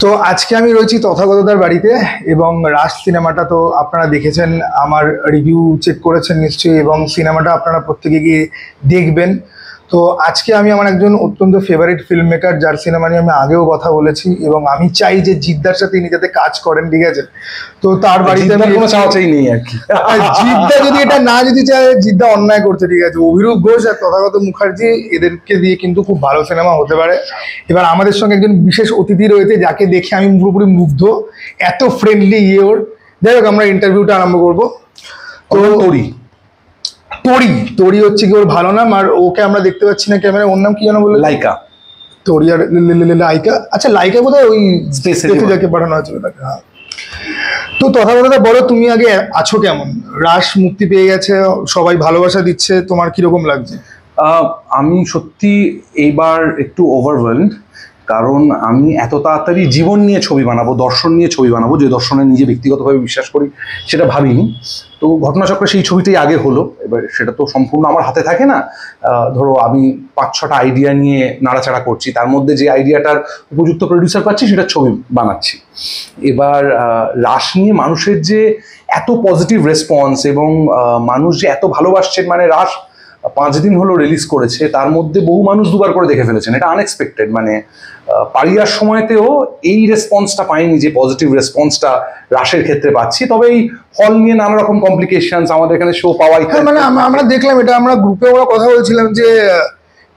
তো আজকে আমি রয়েছি তথাগতদার বাড়িতে এবং রাজ সিনেমাটা তো আপনারা দেখেছেন, আমার রিভিউ চেক করেছেন নিশ্চয়ই এবং সিনেমাটা আপনারা প্রত্যেকে গিয়ে দেখবেন। তো আজকে আমি আমার একজন অত্যন্ত ফেভারিট ফিল্ম মেকার, যার সিনেমা নিয়ে আমি আগেও কথা বলেছি এবং আমি চাই যে জিদ্দার সাথে ইনি যাতে কাজ করেন, ঠিক আছে? তো তার বাড়িতে আমি কোনো চাওয়াই নেই আর কি। জিদ্দা যদি এটা না যদি চায়, জিদ্দা অন্যায় করছে, ঠিক আছে? অভিরূপ ঘোষ আর তথাগত মুখার্জি এদেরকে দিয়ে কিন্তু খুব ভালো সিনেমা হতে পারে। এবার আমাদের সঙ্গে একজন বিশেষ অতিথি রয়েছে যাকে দেখে আমি পুরোপুরি মুগ্ধ, এত ফ্রেন্ডলি ওর। যাই হোক, আমরা ইন্টারভিউটা আরম্ভ করবো। তো তরি হচ্ছে কি ওর ভালো নাম, আর ওকে আমরা দেখতে পাচ্ছি না ক্যামেরা। ওর নাম কি যেন বললো? লাইকা। তরি আর লাইকা। আচ্ছা, লাইকা বোধহয় ওই স্পেসে যাকে পাঠানো হয়েছিল তাকে। হ্যাঁ, তো তথাগতদা বলো, তুমি আগে আছো কেমন? রাশ মুক্তি পেয়ে গেছে, সবাই ভালোবাসা দিচ্ছে, তোমার কিরকম লাগছে? আমি সত্যি এইবার একটু ওভারওয়েলড, কারণ আমি এত তাড়াতাড়ি জীবন নিয়ে ছবি বানাবো, দর্শন নিয়ে ছবি বানাবো, যে দর্শনে নিজে ব্যক্তিগতভাবে বিশ্বাস করি সেটা ভাবিনি। তো ঘটনাচক্রে সেই ছবিটাই আগে হলো। এবার সেটা তো সম্পূর্ণ আমার হাতে থাকে না। ধরো আমি 5-6টা আইডিয়া নিয়ে নাড়াচাড়া করছি, তার মধ্যে যে আইডিয়াটার উপযুক্ত প্রডিউসার পাচ্ছি সেটা ছবি বানাচ্ছি। এবার রাশ নিয়ে মানুষের যে এত পজিটিভ রেসপন্স এবং মানুষ যে এত ভালোবাসছেন, মানে রাশ 5 দিন হলো রিলিজ করেছে, তার মধ্যে বহু মানুষ দুবার করে দেখে ফেলেছেন। এটা আনএক্সপেক্টেড। মানে পারিয়ার সময়তেও এই রেসপন্সটা পাইনি, যে পজিটিভ রেসপন্সটা রাশের ক্ষেত্রে পাচ্ছি। তবে এই হল নিয়ে নানা রকম কমপ্লিকেশনস, আমাদের এখানে শো পাওয়াই, মানে আমরা দেখলাম এটা, আমরা গ্রুপে ওরা কথা বলছিলাম যে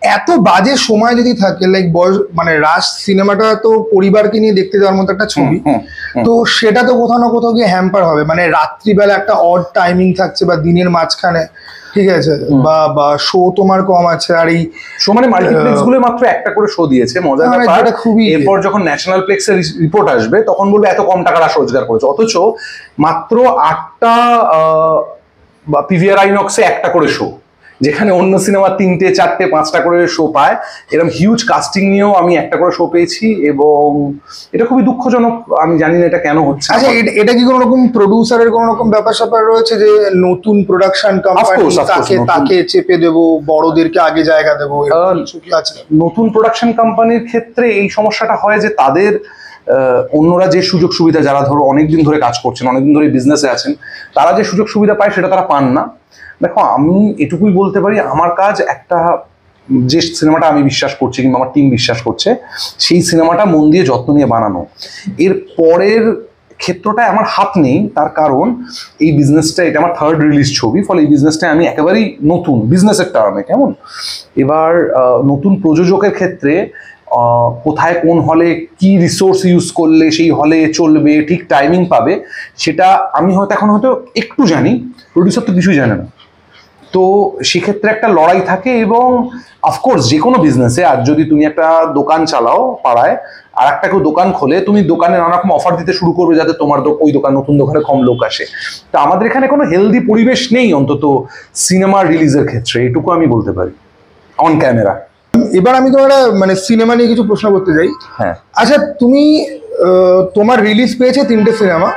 এত বাজে সময় যদি থাকে, লাইক বয়স, মানে রাশ সিনেমাটা তো পরিবারকে নিয়ে দেখতে যাওয়ার মতো একটা ছবি, তো সেটা তো কোথাও না কোথাও গিয়ে হ্যাম্পার হবে। মানে রাত্রিবেলা একটা অড টাইমিং থাকছে বা দিনের মাঝখানে, ঠিক আছে, বা শো তোমার কম আছে। আর এই শো মানে মাল্টিপ্লেক্স গুলো মাত্র একটা করে শো দিয়েছে। মজার ব্যাপার, এরপর যখন ন্যাশনাল প্লেক্সের রিপোর্ট আসবে তখন বলবে এত কম টাকা রাশ রোজগার করেছে, অথচ মাত্র 8টা বা পিভিআর আইনক্সে একটা করে শো, যেখানে অন্য সিনেমা 3টে 4টে 5টা করে শো পায়। এরকম হিউজ কাস্টিং নিয়েও আমি একটা করে শো পেয়েছি এবং এটা খুবই দুঃখজনক। আমি জানি না এটা কেন হচ্ছে। আচ্ছা, এটা কি কোনো রকম প্রডিউসারের কোনো রকম ব্যাপার স্যাপার রয়েছে যে নতুন প্রোডাকশন কোম্পানি তাকে চেপে দেবো, বড়দেরকে আগে জায়গা দেবো, কিছু কি আছে? নতুন প্রোডাকশন কোম্পানির ক্ষেত্রে এই সমস্যাটা হয় যে তাদের অন্যরা যে সুযোগ সুবিধা, যারা ধরো অনেকদিন ধরে কাজ করছেন, অনেকদিন ধরে বিজনেসে আছেন, তারা যে সুযোগ সুবিধা পায় সেটা তারা পান না। দেখো, আমি এটুকুই বলতে পারি, আমার কাজ একটা, যে সিনেমাটা আমি বিশ্বাস করছি কিংবা আমার টিম বিশ্বাস করছে, সেই সিনেমাটা মন দিয়ে যত্ন নিয়ে বানানো। এর পরের ক্ষেত্রটায় আমার হাত নেই, তার কারণ এই বিজনেসটা, এটা আমার 3rd রিলিজ ছবি, ফলে এই বিজনেসটা আমি একেবারেই নতুন, বিজনেসের টার্মে কেমন। এবার নতুন প্রযোজকের ক্ষেত্রে কোথায় কোন হলে কি রিসোর্স ইউজ করলে সেই হলে চলবে, ঠিক টাইমিং পাবে, সেটা আমি হয়তো এখন একটু জানি, প্রডিউসার তো কিছুই জানে না। তো সেক্ষেত্রে একটা লড়াই থাকে। এবং অফকোর্স যে কোনো বিজনেসে, আর যদি তুমি একটা দোকান চালাও পাড়ায়, আর একটা কেউ দোকান খোলে, তুমি দোকানে নানা রকম অফার দিতে শুরু করবে যাতে তোমার ওই দোকান, নতুন দোকানে কম লোক আসে। তো আমাদের এখানে কোনো হেলদি পরিবেশ নেই, অন্তত সিনেমা রিলিজের ক্ষেত্রে, এটুকু আমি বলতে পারি অন ক্যামেরা। এবার আমি তোমার মানে সিনেমা নিয়ে কিছু প্রশ্ন করতে চাই। হ্যাঁ, আচ্ছা, তুমি তোমার রিলিজ পেয়েছে 3টে সিনেমা,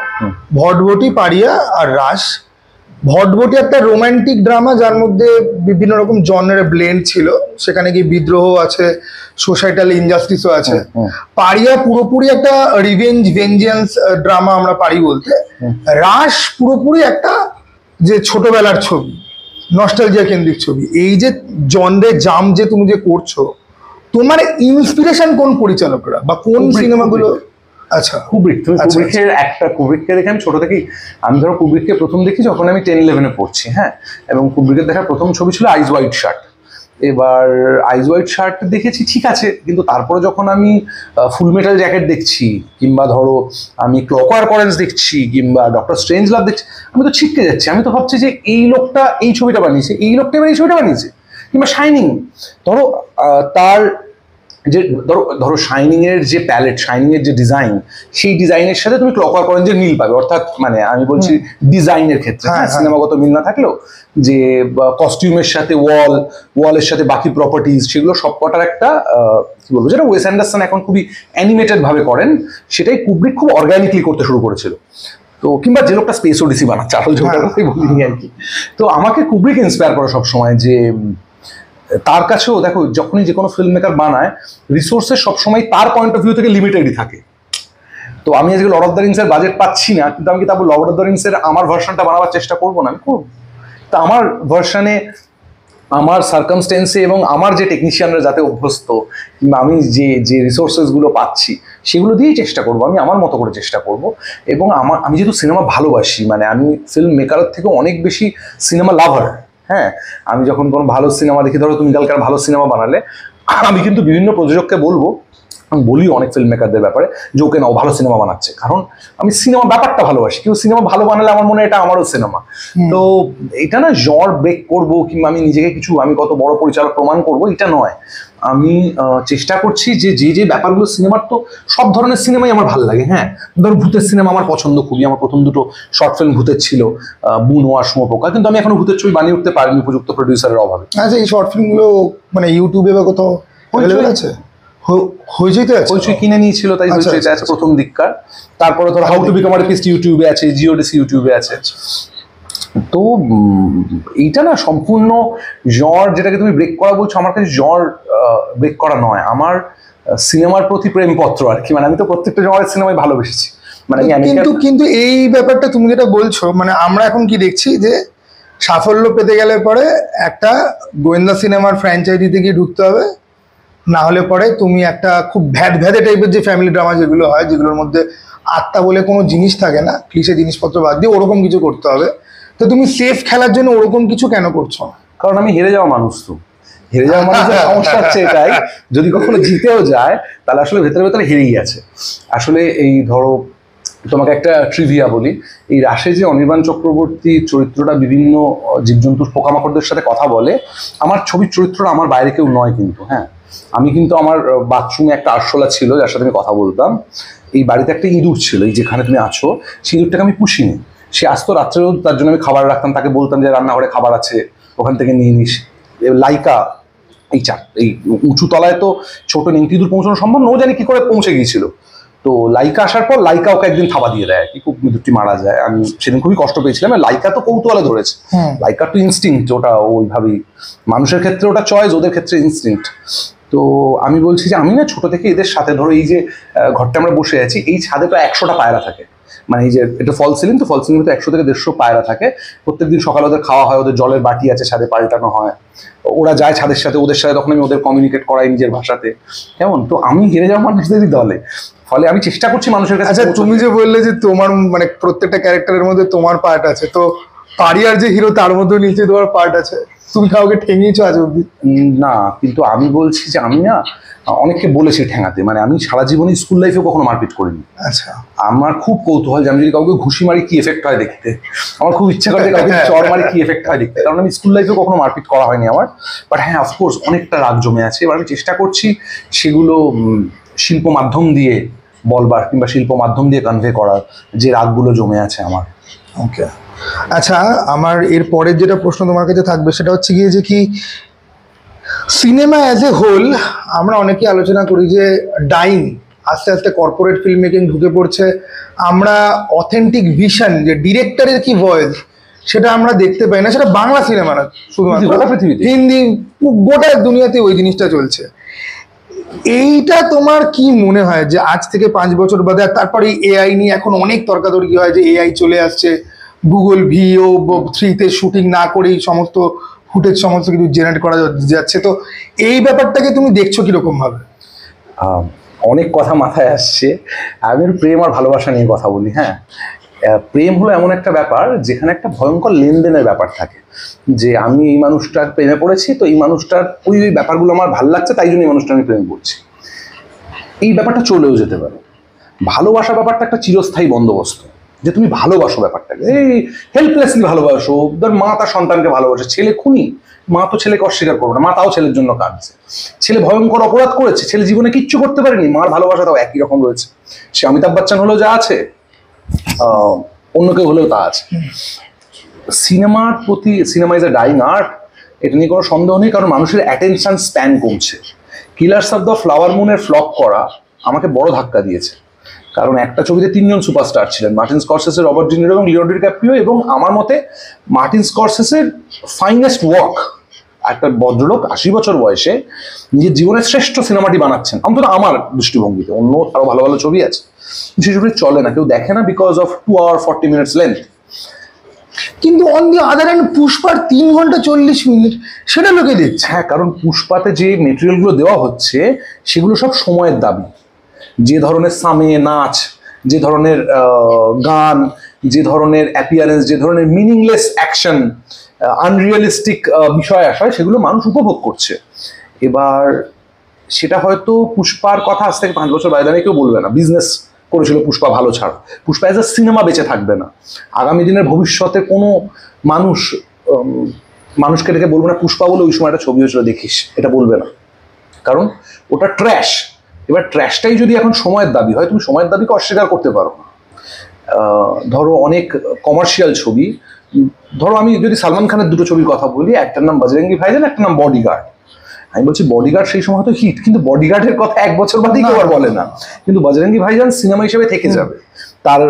ভটভটি, পারিয়া আর রাশ। ভটভটি একটা রোমান্টিক ড্রামা, যার মধ্যে বিভিন্ন রকম জনরের ব্লেন্ড ছিল, সেখানে কি বিদ্রোহ আছে, সোসাইটাল ইনজাস্টিসও আছে। পারিয়া পুরোপুরি একটা ভেঞ্জিয়ান্স ড্রামা আমরা পারি বলতে। রাশ পুরোপুরি একটা যে ছোটবেলার ছবি, নস্টালজিয়া কেন্দ্রিক ছবি। এই যে জনরে জাম যে তুমি যে করছো, তোমার ইন্সপিরেশন কোন পরিচালকরা বা কোন সিনেমাগুলো? আচ্ছা, কুব্রিককে দেখে আমি ছোট থেকেই, আমি ধরো কুব্রিককে প্রথম দেখি যখন আমি 10-11-এ পড়ছি। হ্যাঁ, এবং কুব্রিকের দেখার প্রথম ছবি ছিল আইজ হোয়াইট শার্ট। এবার আইজ হোয়াইট শার্ট দেখেছি, ঠিক আছে, কিন্তু তারপরে যখন আমি ফুল মেটাল জ্যাকেট দেখছি, কিংবা ধরো আমি ক্লকওয়ার্ক অরেঞ্জ দেখছি, কিংবা ডক্টর স্ট্রেঞ্জ লাভ দেখছি, আমি তো ছিটকে যাচ্ছি। আমি তো ভাবছি যে এই লোকটা এই ছবিটা বানিয়েছে, এই লোকটা এবার এই ছবিটা বানিয়েছে। কিংবা শাইনিং, ধরো তার যে ধরো শাইনিং এর যে প্যালেট, শাইনিং এর যে ডিজাইন, সেই ডিজাইনের সাথে তুমি ক্লকওয়ার্ক অরেঞ্জের মিল পাবে। অর্থাৎ মানে আমি বলছি ডিজাইনের ক্ষেত্রে, সিনেমাগত মিল না থাকলেও যে কস্টিউমের সাথে ওয়ালের সাথে বাকি প্রপার্টিজ, সেগুলো সবকটার একটা কি বলবো, যেটা ওয়েস অ্যান্ডারসন এখন খুবই অ্যানিমেটেড ভাবে করেন, সেটাই কুব্রিক খুব অর্গানিকলি করতে শুরু করেছিল। তো কিংবা যে লোকটা স্পেস ওডিসি বানাচ্ছে, আসল যোগটার কথাই বলিনি আর কি। তো আমাকে কুব্রিক ইন্সপায়ার করে সবসময়, যে তার কাছেও দেখো, যখনই যে কোনো ফিল্ম মেকার বানায়, রিসোর্সেস সবসময় তার পয়েন্ট অফ ভিউ থেকে লিমিটেডই থাকে। তো আমি আজকে লর্ড অফ দ্য রিংস এর বাজেট পাচ্ছি না, কিন্তু আমি কি তারপর লর্ড অফ দ্য রিংস এর আমার ভার্সনটা বানাবার চেষ্টা করবো না? আমি করবো। তা আমার ভার্সনে আমার সার্কামস্টেন্সে এবং আমার যে টেকনিশিয়ানরা যাতে অভ্যস্ত, কিংবা আমি যে যে রিসোর্সেসগুলো পাচ্ছি সেগুলো দিয়েই চেষ্টা করবো, আমি আমার মতো করে চেষ্টা করব। এবং আমি যেহেতু সিনেমা ভালোবাসি, মানে আমি ফিল্ম মেকারের থেকে অনেক বেশি সিনেমা লাভার। হ্যাঁ, আমি যখন কোনো ভালো সিনেমা দেখি, ধরো তুমি কালকে ভালো সিনেমা বানালে, আমি কিন্তু বিভিন্ন প্রযোজককে বলবো, আমি বলি অনেক ফিল্ম মেকারদের ব্যাপারে যে ওকে নাও, ভালো সিনেমা বানাচ্ছে, কারণ আমি সিনেমা ব্যাপারটা ভালোবাসি। কেউ সিনেমা ভালো বানালে আমার মনে হয় এটা আমারও সিনেমা। তো এটা না জর ব্রেক করব কিংবা আমি নিজেকে কিছু আমি কত বড় পরিচালক প্রমাণ করব, এটা নয়। আমি চেষ্টা করছি যে যে যে ব্যাপারগুলো সিনেমার, তো সব ধরনের সিনেমাই আমার ভালো লাগে। হ্যাঁ, ধরো ভূতের সিনেমা আমার পছন্দ খুবই, আমার প্রথম দুটো শর্ট ফিল্ম ভূতের ছিল, বুনো আর শুঁয়োপোকা, কিন্তু আমি এখনো ভূতের ছবি বানিয়ে উঠতে পারিনি উপযুক্ত প্রডিউসারের অভাবে। আচ্ছা, এই শর্ট ফিল্মগুলো মানে ইউটিউবে বা কোথাও অ্যাভেলেবল আছে? হইচইতে আছে? হইচই কিনে নিয়েছিল, তাই হইচইতে আছে প্রথম দিককার। তারপরে ধর হাউ টু বিকাম আর্টিস্ট ইউটিউবে আছে, জিওডিসি ইউটিউবে আছে। তো এইটা না সম্পূর্ণ জ্বর, যেটাকে তুমি ব্রেক করা বলছো, আমার কাছে জ্বর ব্রেক করা নয়, আমার সিনেমার প্রতি প্রেমপত্র আর কি। মানে আমি তো প্রত্যেকটা জনের সিনেমায় ভালোবেসেছি। মানে কিন্তু এই ব্যাপারটা তুমি যেটা বলছো, মানে আমরা এখন কি দেখছি যে সাফল্য পেতে গেলে পরে একটা গোয়েন্দা সিনেমার ফ্র্যাঞ্চাইজিতে গিয়ে ঢুকতে হবে, না হলে পরে তুমি একটা খুব ভ্যাদে টাইপের যে ফ্যামিলি ড্রামা যেগুলো হয়, যেগুলোর মধ্যে আত্মা বলে কোনো জিনিস থাকে না, ক্লিশে জিনিসপত্র বাদ দিয়ে ওরকম কিছু করতে হবে। তো তুমি সেফ খেলার জন্য ওরকম কিছু কেন করছো না? কারণ আমি হেরে যাওয়া মানুষ। তো হেরে যাওয়া মানুষের সমস্যা হচ্ছে এটাই, যদি কখনো জিতেও যায় তাহলে আসলে ভেতরে ভেতরে হেরেই আছে। আসলে এই ধরো তোমাকে একটা ট্রিভিয়া বলি, এই রাশে যে অনির্বাণ চক্রবর্তী চরিত্রটা বিভিন্ন জীবজন্তুর পোকামাকড়দের সাথে কথা বলে, আমার ছবির চরিত্রটা আমার বাইরে কেউ নয় কিন্তু। হ্যাঁ, আমি কিন্তু আমার বাথরুমে একটা আরশোলা ছিল যার সাথে আমি কথা বলতাম, এই বাড়িতে একটা ইঁদুর ছিল, এই যেখানে তুমি আছো সেই ইঁদুরটাকে আমি পুষিনি। সে আসতো রাত্রেও, তার জন্য আমি খাবার রাখতাম, তাকে বলতাম যে রান্নাঘরে খাবার আছে, ওখান থেকে নিয়ে নিস। লাইকা এই উঁচু তলায় তো ছোট নেংটি ইঁদুর পৌঁছানো সম্ভব না, ও জানি কি করে পৌঁছে গিয়েছিল। তো লাইকা আসার পর লাইকা ওকে একদিন থাবা দিয়ে দেয় আর কি, খুব ইঁদুরটি মারা যায়। আমি সেদিন খুবই কষ্ট পেয়েছিলাম। লাইকা তো কৌতূহলে ধরেছে, লাইকা তো ইনস্টিংক্ট, ওটা ওইভাবেই, মানুষের ক্ষেত্রে ওটা চয়েস, ওদের ক্ষেত্রে ইনস্টিংক্ট। তো আমি বলছি যে আমি না ছোট থেকে এদের সাথে, ধরো এই যে ঘরটা আমরা বসে আছি, এই ছাদে তো 100টা পায়রা থাকে। মানে এই যে এটা ফল সিলিং, তো ফল সিলিং তো 100 থেকে 150 পায়রা থাকে। প্রত্যেকদিন সকালে ওদের খাওয়া হয়, ওদের জলের বাটি আছে ছাদে পাল্টানো হয়, ওরা যায় ছাদের সাথে, ওদের সাথে তখন আমি ওদের কমিউনিকেট করাই নিজের ভাষাতে। কেমন, তো আমি হেরে যাওয়া মানুষদেরই দলে, ফলে আমি চেষ্টা করছি মানুষের কাছে। আচ্ছা, তুমি যে বললে যে তোমার মানে প্রত্যেকটা ক্যারেক্টারের মধ্যে তোমার পার্ট আছে, তো পারিয়ার যে হিরো তার মধ্যে নিচে তোমার পার্ট আছে, তুমি কাউকে ঠেঙিয়েছো আজ অব্দি? না, কিন্তু আমি বলছি যে আমি না অনেককে বলেছি ঠেঙাতে, মানে আমি সারা জীবনে স্কুল লাইফেও কখনো মারপিট করিনি। আচ্ছা, আমার খুব কৌতূহল যে আমি যদি কাউকে ঘুষি মারি কি এফেক্ট হয় দেখতে, আমার খুব ইচ্ছা করে কাউকে চড় মারি কি এফেক্ট হয় দেখতে, কারণ আমি স্কুল লাইফেও কখনো মারপিট করা হয়নি আমার। বাট হ্যাঁ, অফকোর্স অনেকটা রাগ জমে আছে। এবার আমি চেষ্টা করছি সেগুলো শিল্প মাধ্যম দিয়ে বলবার, কিংবা শিল্প মাধ্যম দিয়ে কনভে করার, যে রাগগুলো জমে আছে আমার। ওকে, আচ্ছা, আমার এর পরের যেটা প্রশ্ন তোমার কাছে থাকবে সেটা হচ্ছে গিয়ে যে কি সিনেমা অ্যাজ এ হোল, আমরা অনেকে আলোচনা করি যে ডাইং, আস্তে আস্তে কর্পোরেট ফিল্ম মেকিং ঢুকে পড়ছে। আমরা অথেন্টিক ভিশন, যে ডিরেক্টরের কি ভয়েস, সেটা আমরা দেখতে পাই না। সেটা বাংলা সিনেমা না, শুধুমাত্র পৃথিবীতে, হিন্দি, গোটা দুনিয়াতে ওই জিনিসটা চলছে। এইটা তোমার কি মনে হয় যে আজ থেকে 5 বছর বাদে, আর তারপরে এআই নিয়ে এখন অনেক তর্কাতর্কি হয় যে এআই চলে আসছে, গুগল ভিও 3-তে শুটিং না করেই সমস্ত ফুটেজ সমস্ত কিছু জেনারেট করা যাচ্ছে, তো এই ব্যাপারটাকে তুমি দেখছো কিরকম ভাবে? অনেক কথা মাথায় আসছে। আমি প্রেম আর ভালোবাসা নিয়ে কথা বলি। হ্যাঁ, প্রেম হলো এমন একটা ব্যাপার যেখানে একটা ভয়ঙ্কর লেনদেনের ব্যাপার থাকে, যে আমি এই মানুষটার প্রেমে পড়েছি, তো এই মানুষটার ওই ব্যাপারগুলো আমার ভালো লাগছে, তাই জন্য এই মানুষটা আমি প্রেমে পড়ছি। এই ব্যাপারটা চলেও যেতে পারে। ভালোবাসা ব্যাপারটা একটা চিরস্থায়ী বন্দোবস্ত, যে তুমি ভালোবাসো ব্যাপারটাকে, এই হেল্পলেসলি ভালোবাসো। ধর মা তার সন্তানকে ভালোবাসে, ছেলে খুনি, মা তো ছেলেকে অস্বীকার করবে না, মা তাও ছেলের জন্য কাঁদছে। ছেলে ভয়ঙ্কর অপরাধ করেছে, ছেলে জীবনে কিচ্ছু করতে পারেনি, মার ভালোবাসা তাও একই রকম রয়েছে। সে অমিতাভ বচ্চন হলেও যা আছে, অন্য কেউ হলেও তা আছে। সিনেমার প্রতি, cinema is a dying art, এটা নিয়ে কোনো সন্দেহ নেই, কারণ মানুষের অ্যাটেনশন স্প্যান কমছে। কিলার্স অফ দ্য ফ্লাওয়ার মুনের ফ্লপ করা আমাকে বড় ধাক্কা দিয়েছে, কারণ একটা ছবিতে 3 জন সুপারস্টার ছিলেন, Martin Scorsese, Robert De Niro এবং লিওনার্দো ডিক্যাপ্রিও, এবং আমার মতে মার্টিন স্করসেসের ফাইনেস্ট ওয়ার্ক একটা ভদ্রলোক 80 বছর বয়সে নিজের জীবনের শ্রেষ্ঠ সিনেমাটি বানাচ্ছেন, অন্তত আমার দৃষ্টিভঙ্গিতে। অন্য আরো ভালো ভালো ছবি আছে, সেই ছবি চলে না, কেউ দেখে না, because of 2 hour 40 minutes length. কিন্তু অন দি আদার হ্যান্ড পুষ্পার 3 ঘন্টা 40 মিনিট সেটা লোকে দেখছে। হ্যাঁ, কারণ পুষ্পাতে যে মেটেরিয়ালগুলো দেওয়া হচ্ছে সেগুলো সব সময়ের দাবি। যে ধরনের সামে নাচ, যে ধরনের গান, যে ধরনের অ্যাপিয়ারেন্স, যে ধরনের মিনিংলেস অ্যাকশন, আনরিয়ালিস্টিক বিষয় আশয়, সেগুলো মানুষ উপভোগ করছে। এবার সেটা হয়তো পুষ্পার কথা আজ থেকে 5 বছর বাইরে কেউ বলবে না, বিজনেস করেছিল পুষ্পা ভালো ছাড়া, পুষ্পা অ্যাজ আ সিনেমা বেঁচে থাকবে না। আগামী দিনের ভবিষ্যতে কোনো মানুষকে ডেকে বলবে না পুষ্পা বলে ওই সময় একটা ছবি হয়েছিল দেখিস, এটা বলবে না, কারণ ওটা ট্র্যাশ। এবার ট্র্যাশটাই যদি এখন সময়ের দাবি হয়, তুমি সময়ের দাবিকে অস্বীকার করতে পারো না। ধরো অনেক কমার্শিয়াল ছবি, ধরো আমি যদি সালমান খানের 2টো ছবির কথা বলি, একটার নাম বজরঙ্গি ভাইজান, একটার নাম বডিগার্ড। আমি বলছি বডিগার্ড সেই সময় হয়তো হিট, কিন্তু বডিগার্ডের কথা 1 বছর বাদেই কেউ আর বলে না। কিন্তু বজরঙ্গি ভাইজান সিনেমা হিসেবে থেকে যাবে, তার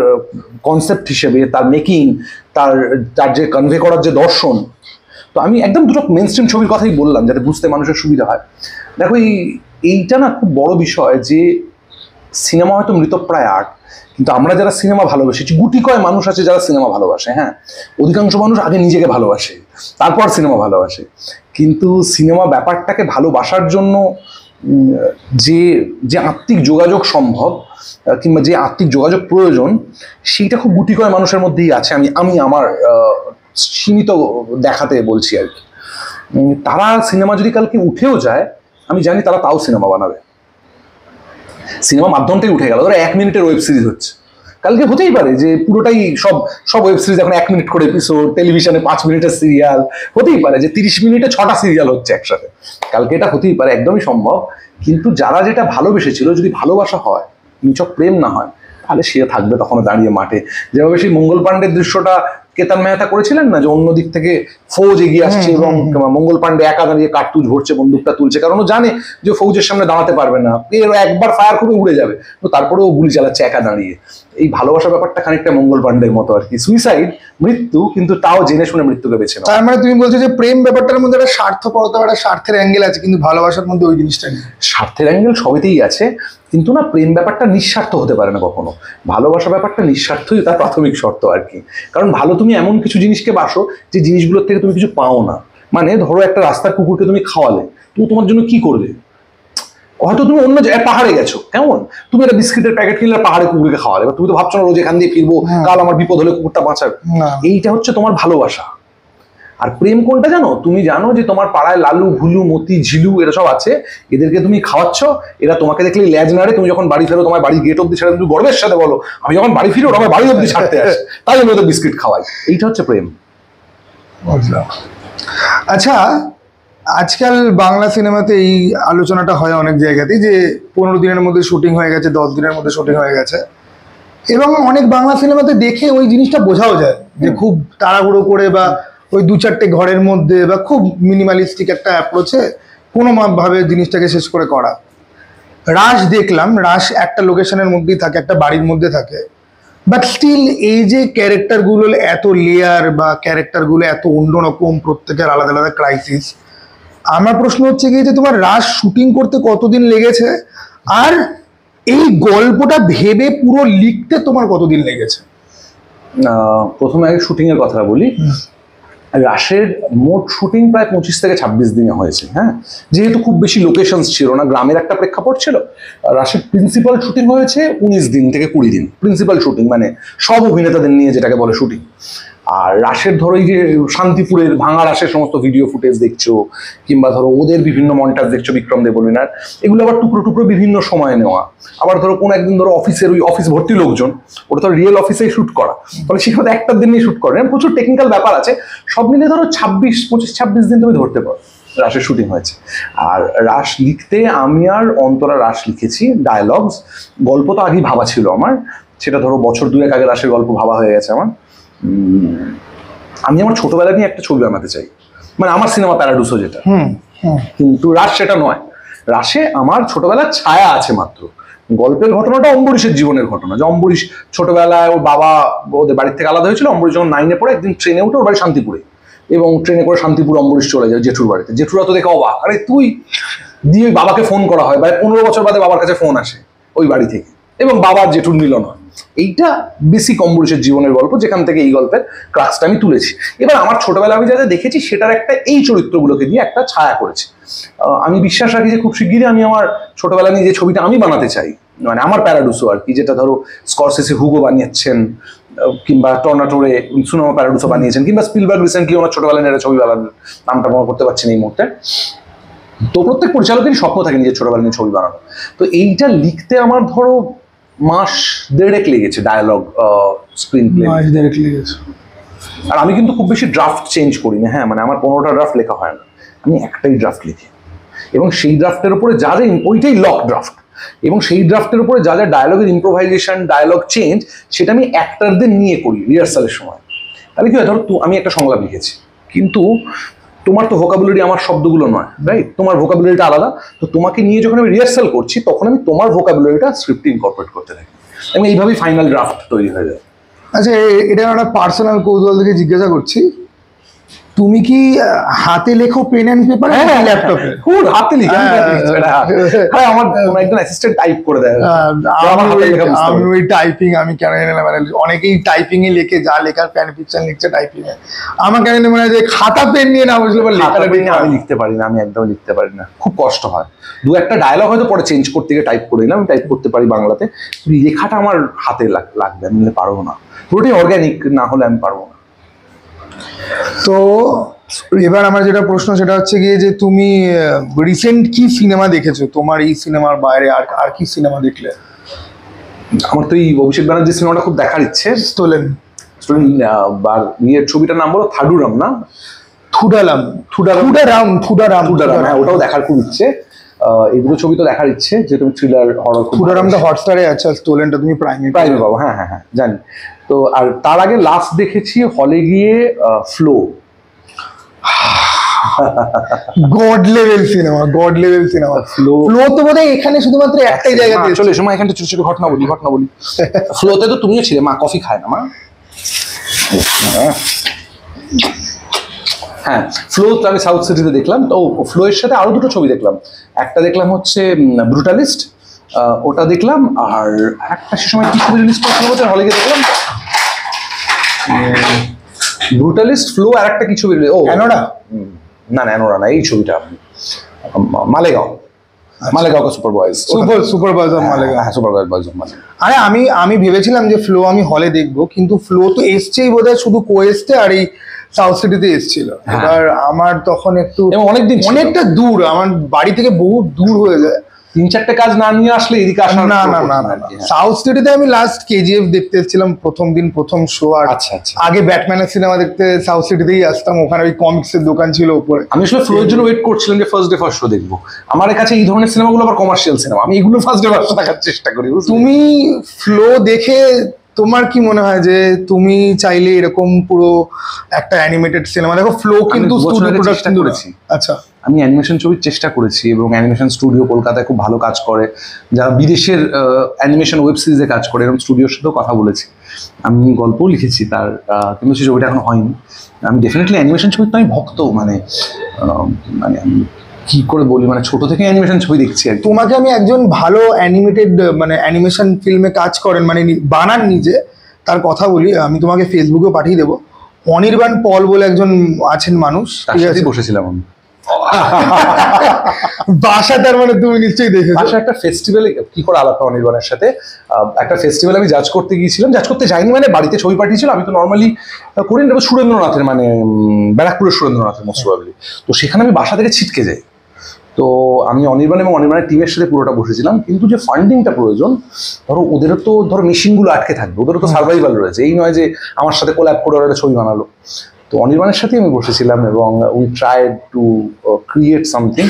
কনসেপ্ট হিসেবে, তার মেকিং, তার যে কনভে করার যে দর্শন। তো আমি একদম 2টো মেইনস্ট্রিম ছবির কথাই বললাম যাতে বুঝতে মানুষের সুবিধা হয়। দেখো এইটা না খুব বড় বিষয় যে সিনেমা হয়তো মৃতপ্রায় আর্ট, কিন্তু আমরা যারা সিনেমা ভালোবাসি, গুটি কয় মানুষ আছে যারা সিনেমা ভালোবাসে, হ্যাঁ, অধিকাংশ মানুষ আগে নিজেকে ভালোবাসে তারপর সিনেমা ভালোবাসে। কিন্তু সিনেমা ব্যাপারটাকে ভালোবাসার জন্য যে যে আত্মিক যোগাযোগ সম্ভব কিংবা যে আত্মিক যোগাযোগ প্রয়োজন, সেইটা খুব গুটি কয় মানুষের মধ্যেই আছে। আমি আমার সীমিত দেখাতে বলছি আর কি। তারা সিনেমা যদি কালকে উঠেও যায়, আমি জানি তারা তাও সিনেমা বানাবে। সিনেমা মাধ্যমটাই উঠে গেল, ধরো 1 মিনিটের ওয়েব সিরিজ হচ্ছে, কালকে হতেই পারে যে পুরোটাই সব ওয়েব সিরিজ এখন 1 মিনিট করে এপিসোড, টেলিভিশনে 5 মিনিটের সিরিয়াল, হতেই পারে যে 30 মিনিটে 6টা সিরিয়াল হচ্ছে একসাথে, কালকে এটা হতেই পারে, একদমই সম্ভব। কিন্তু যারা যেটা ভালোবেসেছিল, যদি ভালোবাসা হয়, নিছক প্রেম না হয়, তাহলে সে থাকবে তখনও দাঁড়িয়ে মাঠে। যেভাবে সেই মঙ্গল পাণ্ডের দৃশ্যটা কেতন মেহতা করেছিলেন না, যে অন্য দিক থেকে ফৌজ এগিয়ে আসছে এবং মঙ্গল পাণ্ডে একা দাঁড়িয়ে কার্তুজ ভরছে, বন্দুকটা তুলছে, কারণ ও জানে যে ফৌজের সামনে দাঁড়াতে পারবে না, এর একবার ফায়ার করে উড়ে যাবে, তো তারপরেও গুলি চালাচ্ছে একা দাঁড়িয়ে। এই ভালোবাসা ব্যাপারটা খানিকটা মঙ্গল পাণ্ডের মতো আর কি, সুইসাইড, মৃত্যু, কিন্তু তাও জেনে শুনে মৃত্যুকে বেছে নাও। তার মানে তুমি বলছো যে প্রেম ব্যাপারটার মধ্যে একটা স্বার্থপরতা, একটা স্বার্থের অ্যাঙ্গেল আছে, কিন্তু ভালোবাসার মধ্যে ওই জিনিসটা নেই। স্বার্থের অ্যাঙ্গেল সবেতেই আছে, কিন্তু না, প্রেম ব্যাপারটা নিঃস্বার্থ হতে পারে না কখনো। ভালোবাসা ব্যাপারটা নিঃস্বার্থই তার প্রাথমিক শর্ত আর কি। কারণ ভালো তুমি এমন কিছু জিনিসকে বাসো যে জিনিসগুলোর থেকে তুমি কিছু পাও না। মানে ধরো একটা রাস্তার কুকুরকে তুমি খাওয়ালে, তুমি তোমার জন্য কি করবে? হয়তো তুমি অন্য জায়গায় পাহাড়ে গেছো, কেমন, তুমি একটা বিস্কিটের প্যাকেট কিনলে পাহাড়ে কুকুরকে খাওয়ালে, এবার তুমি তো ভাবছো না রোজ এখান দিয়ে ফিরবো, কাল আমার বিপদ হলে কুকুরটা বাঁচাবে। এইটা হচ্ছে তোমার ভালোবাসা। আর প্রেম কোনটা জানো? তুমি জানো যে তোমার পাড়ায় লালু, ভুলু, মতি, ঝিলু এরা সব আছে, এদেরকে তুমি খাওয়াচ্ছ, এরা তোমাকে দেখলে ল্যাজ নাড়ে, তুমি যখন বাড়ি ফেরো তোমার বাড়ি গেট অব্দি ছাড়া তুমি গর্বের সাথে বলো আমি যখন বাড়ি ফিরি ওরা আমার বাড়ি অব্দি ছাড়তে আসে, তাই আমি ওদের বিস্কিট খাওয়াই। এইটা হচ্ছে প্রেম। আচ্ছা, আজকাল বাংলা সিনেমাতে এই আলোচনাটা হয় অনেক জায়গাতেই যে 15 দিনের মধ্যে শুটিং হয়ে গেছে, 10 দিনের মধ্যে শুটিং হয়ে গেছে, এবং অনেক বাংলা সিনেমাতে দেখে ওই জিনিসটা বোঝাও যায় যে খুব তাড়াহুড়ো করে বা ওই 2-4টে ঘরের মধ্যে বা খুব মিনিমালিস্টিক একটা অ্যাপ্রোচে কোনো ভাবে জিনিসটাকে শেষ করে করা। রাশ দেখলাম, রাশ একটা লোকেশনের মধ্যেই থাকে, একটা বাড়ির মধ্যে থাকে, বাট স্টিল এই যে ক্যারেক্টারগুলো এত লেয়ার বা ক্যারেক্টারগুলো এত অন্যরকম, প্রত্যেকের আলাদা আলাদা ক্রাইসিস, আমার প্রশ্ন হচ্ছে কি যে তোমার রাশ শুটিং করতে কতদিন লেগেছে, আর এই গল্পটা ভেবে পুরো লিখতে তোমার কতদিন লেগেছে? প্রথমে আগে শুটিং এর কথা বলি। রাশের মোট শুটিং প্রায় 25 থেকে 26 দিনে হয়েছে। হ্যাঁ, যেহেতু খুব বেশি লোকেশনস ছিল না, গ্রামের একটা প্রেক্ষাপট ছিল, রাশের প্রিন্সিপাল শুটিং হয়েছে 19 দিন থেকে 20 দিন। প্রিন্সিপাল শুটিং মানে সব অভিনেতাদের নিয়ে যেটাকে বলে শুটিং। আর রাশের ধরো এই যে শান্তিপুরের ভাঙা রাশের সমস্ত ভিডিও ফুটেজ দেখছো, কিংবা ধরো ওদের বিভিন্ন মন্টাজ দেখছো, বিক্রম দেবলিনার, এগুলো আবার টুকরো টুকরো বিভিন্ন সময়ে নেওয়া। আবার ধরো কোনো একদিন ধরো অফিসের ওই অফিস ভর্তি লোকজন, ওটা তো রিয়েল অফিসেই শুট করা, ফলে সেখানে একটা দিন নিয়ে শুট করেন, প্রচুর টেকনিক্যাল ব্যাপার আছে। সব মিলে ধরো 25-26 দিন তুমি ধরতে পারো রাশের শুটিং হয়েছে। আর রাশ লিখতে আমি আর অন্তরা রাশ লিখেছি ডায়ালগস। গল্প তো আগেই ভাবা ছিল আমার, সেটা ধরো বছর 2-1 আগে রাশের গল্প ভাবা হয়ে গেছে আমার। আমি আমার ছোটবেলা নিয়ে একটা ছবি বানাতে চাই, মানে আমার সিনেমা প্যারাডুসো যেটা, কিন্তু রাশ সেটা নয়। রাশে আমার ছোটবেলার ছায়া আছে মাত্র। গল্পের ঘটনাটা অম্বরীশের জীবনের ঘটনা, যে অম্বরীশ ছোটবেলায় ওর বাবা ওদের বাড়ির থেকে আলাদা হয়েছিল। অম্বরীশ যখন 9-এ পড়ে একদিন ট্রেনে উঠে ওর বাড়ি শান্তিপুরে, এবং ট্রেনে করে শান্তিপুর অম্বরীশ চলে যায় জেঠুর বাড়িতে। জেঠুরা তো দেখে অবাক, আরে তুই দিয়ে বাবাকে ফোন করা হয়, বা 15 বছর বাদে বাবার কাছে ফোন আসে ওই বাড়ি থেকে, এবং বাবার জেঠুর মিলন হয়। এইটা বেসিক অম্বরীশের জীবনের গল্প, যেখান থেকে এই গল্পের ক্রাক্সটা আমি তুলেছি। এবার আমার ছোটবেলা আমি যাতে দেখেছি সেটার একটা এই চরিত্রগুলোকে দিয়ে একটা ছায়া করেছি। আমি বিশ্বাস রাখি যে খুব শিগগিরই আমি আমার ছোটবেলা নিয়ে যে ছবিটা আমি বানাতে চাই, মানে আমার প্যারাডুসো আর কি, যেটা ধরো স্করসেসে হুগো বানিয়েছেন, কিংবা টর্নাটোরে সিনেমা প্যারাডুসো বানিয়েছেন, কিংবা স্পিলবার্গ রিসেন্টলি ওনার ছোটবেলা নিয়ে ছবি বানালেন, নামটা মনে করতে পারছি না এই মুহূর্তে। তো প্রত্যেক পরিচালকেরই স্বপ্ন থাকে নিজের ছোটবেলা নিয়ে ছবি বানানো। তো এইটা লিখতে আমার ধরো মাস দেড়েক লেগেছে, ডায়ালগ স্ক্রিন প্লে মাস দেড়েক লেগেছে। আর আমি কিন্তু খুব বেশি ড্রাফট চেঞ্জ করি না, হ্যাঁ, মানে আমার 15টা ড্রাফট লেখা হয় না, আমি একটাই ড্রাফট লিখি, এবং সেই ড্রাফটের উপরে যা যা ওইটাই লক ড্রাফট, এবং সেই ড্রাফটের উপরে যা যা ডায়ালগের ইম্প্রোভাইজেশন, ডায়ালগ চেঞ্জ, সেটা আমি অ্যাক্টরদের নিয়ে করি রিহার্সালের সময়। তাহলে কি হয়, ধরো আমি একটা সংলাপ লিখেছি, কিন্তু তোমার তো ভোকাবুলারি আমার শব্দগুলো নয়, রাইট? তোমার ভোকাবুলারিটা আলাদা। তো তোমাকে নিয়ে যখন আমি রিহার্সাল করছি, তখন আমি তোমার ভোকাবুলারিটা স্ক্রিপ্টে ইনকর্পোরেট করতে থাকি, এবং এইভাবেই ফাইনাল ড্রাফট তৈরি হয়ে যায়। আচ্ছা, এটা একটা পার্সোনাল কৌতূহল থেকে জিজ্ঞাসা করছি, তুমি কি হাতে লেখো পেন অ্যান্ড পেপার, ল্যাপটপে? হাতে লিখি, আমার একজন অ্যাসিস্ট্যান্ট টাইপ করে দেয়। আমি ওই টাইপিং, আমি কেন জানি না, মানে অনেকেই টাইপিং এ লেখে, যা লেখার ফ্যান ফিকশন লিখছে টাইপিং এ, আমার কেন জানি মনে হয় যে খাতা পেন নিয়ে না বসলে আমি লিখতে পারি না, আমি একদম লিখতে পারি না, খুব কষ্ট হয়। দু একটা ডায়লগ হয়তো পরে চেঞ্জ করতে গিয়ে টাইপ করে দিলাম, আমি টাইপ করতে পারি বাংলাতে, লেখাটা আমার হাতে লাগবে, আমি পারবো না, পুরোটাই অর্গ্যানিক না হলে আমি পারবো না। তো এবার আমার যেটা প্রশ্ন সেটা হচ্ছে গিয়ে যে তুমি রিসেন্ট কি সিনেমা দেখেছো, তোমার এই সিনেমার বাইরে আর কি সিনেমা দেখলে? আমার তো এই অভিষেক ব্যানার্জি সিনেমাটা খুব দেখার ইচ্ছে, স্টোলেন। ইয়ের ছবিটার নাম বলো, থাডুরাম না? থুডারাম, হ্যাঁ, ওটাও দেখার খুব ইচ্ছে। এগুলো ছবি তো দেখার ইচ্ছে, যে তুমি থ্রিলার হরর। থুডারামটা হটস্টারে আছে, স্টোলেনটা তুমি প্রাইমে পাবো। হ্যাঁ হ্যাঁ হ্যাঁ, জানি। তো আর তার আগে লাস্ট দেখেছি হলে গিয়ে flow. God level cinema. Flow তো বোধহয় এখানে শুধুমাত্র একটাই জায়গাতে চলে এসো মা, এখানে ছোট ছোট ঘটনা বলি। ফ্লোতে তো তুমিও ছিলে, মা কফি খায় না মা? হ্যাঁ, ফ্লো তো আমি সাউথ সিটিতে দেখলাম। তো ফ্লো এর সাথে আরো দুটো ছবি দেখলাম, একটা দেখলাম হচ্ছে ব্রুটালিস্ট, ওটা দেখলাম, আর একটা সে সময় কি ছবি রিলিজ করেছিল বলতে হলে গিয়ে দেখলাম, ব্রুটালিস্ট, ফ্লো, আর একটা কি ছবি, ও অ্যানোরা, না অ্যানোরা না, এই ছবিটা মালেগাঁও সুপার বয়েজ মালেগাঁও। হ্যাঁ, সুপার বয়েজ মালেগাঁও। আরে আমি ভেবেছিলাম যে ফ্লো আমি হলে দেখবো, কিন্তু ফ্লো তো এসছেই বোধহয় শুধু কোয়েস্টে আর এই সাউথ সিটিতে এসেছিল। এবার আমার তখন একটু অনেকটা দূর, আমার বাড়ি থেকে বহু দূর হয়ে যায়, 3-4টে কাজ না নিয়ে আসলে এদিকে আসা না। সাউথ সিটিতে আমি লাস্ট কেজিএফ দেখতে এসেছিলাম প্রথম দিন, প্রথম শো। আর আগে ব্যাটম্যানের সিনেমা দেখতে সাউথ সিটিতেই আসতাম, ওখানে ওই কমিক্সের দোকান ছিল উপরে। আমি আসলে ফ্লোর জন্য ওয়েট করছিলাম যে ফার্স্ট ডে ফার্স্ট শো দেখবো। আমার কাছে এই ধরনের সিনেমাগুলো আবার কমার্শিয়াল সিনেমা, আমি এগুলো ফার্স্ট ডে ফার্স্ট শো দেখার চেষ্টা করি। তুমি ফ্লো দেখে তোমার কি মনে হয় যে তুমি চাইলে এরকম পুরো একটা অ্যানিমেটেড সিনেমা দেখো? ফ্লো কিন্তু স্টুডিও প্রোডাকশন করেছি। আচ্ছা, আমি অ্যানিমেশন ছবির চেষ্টা করেছি, এবং অ্যানিমেশন স্টুডিও কলকাতায় খুব ভালো কাজ করে, যারা বিদেশের অ্যানিমেশন ওয়েব সিরিজে কাজ করে, এরকম স্টুডিওর সাথেও কথা বলেছি, আমি গল্পও লিখেছি তার, কিন্তু সেই ছবিটা এখন হয়নি। আমি ডেফিনেটলি অ্যানিমেশন ছবির তো আমি ভক্ত, মানে আমি কি করে বলি, মানে ছোট থেকে অ্যানিমেশন ছবি দেখছি আর। তোমাকে আমি একজন ভালো অ্যানিমেটেড মানে অ্যানিমেশন ফিল্মে কাজ করেন, মানে বানান নিজে, তার কথা বলি, আমি তোমাকে ফেসবুকেও পাঠিয়ে দেবো। অনির্বাণ পল বলে একজন আছেন মানুষ, ঠিক আছে, বসেছিলাম আমি বাসা, তার মানে তুমি নিশ্চয়ই দেখেছো। বাসা একটা ফেস্টিভ্যালে কি করে আলাপ অনির্বাণের সাথে, একটা ফেস্টিভ্যালে আমি জাজ করতে গিয়েছিলাম, জাজ করতে যাইনি মানে বাড়িতে ছবি পাঠিয়েছিল, আমি তো নর্মালি করি না, সুরেন্দ্রনাথের মানে ব্যারাকপুরের সুরেন্দ্রনাথের মোস্ট প্রবাবলি। তো সেখানে আমি বাসা থেকে ছিটকে যাই, তো আমি অনির্বাণ এবং অনির্বাণের টিমের সাথে পুরোটা বসেছিলাম। কিন্তু যে ফান্ডিংটা প্রয়োজন, ধরো ওদেরও তো মেশিনগুলো আটকে থাকবে, ওদেরও তো সার্ভাইভাল রয়েছে, এই নয় যে আমার সাথে কোল্যাব করে ওরা একটা ছবি বানালো। তো অনির্বাণের সাথেই আমি বসেছিলাম, এবং we tried to create something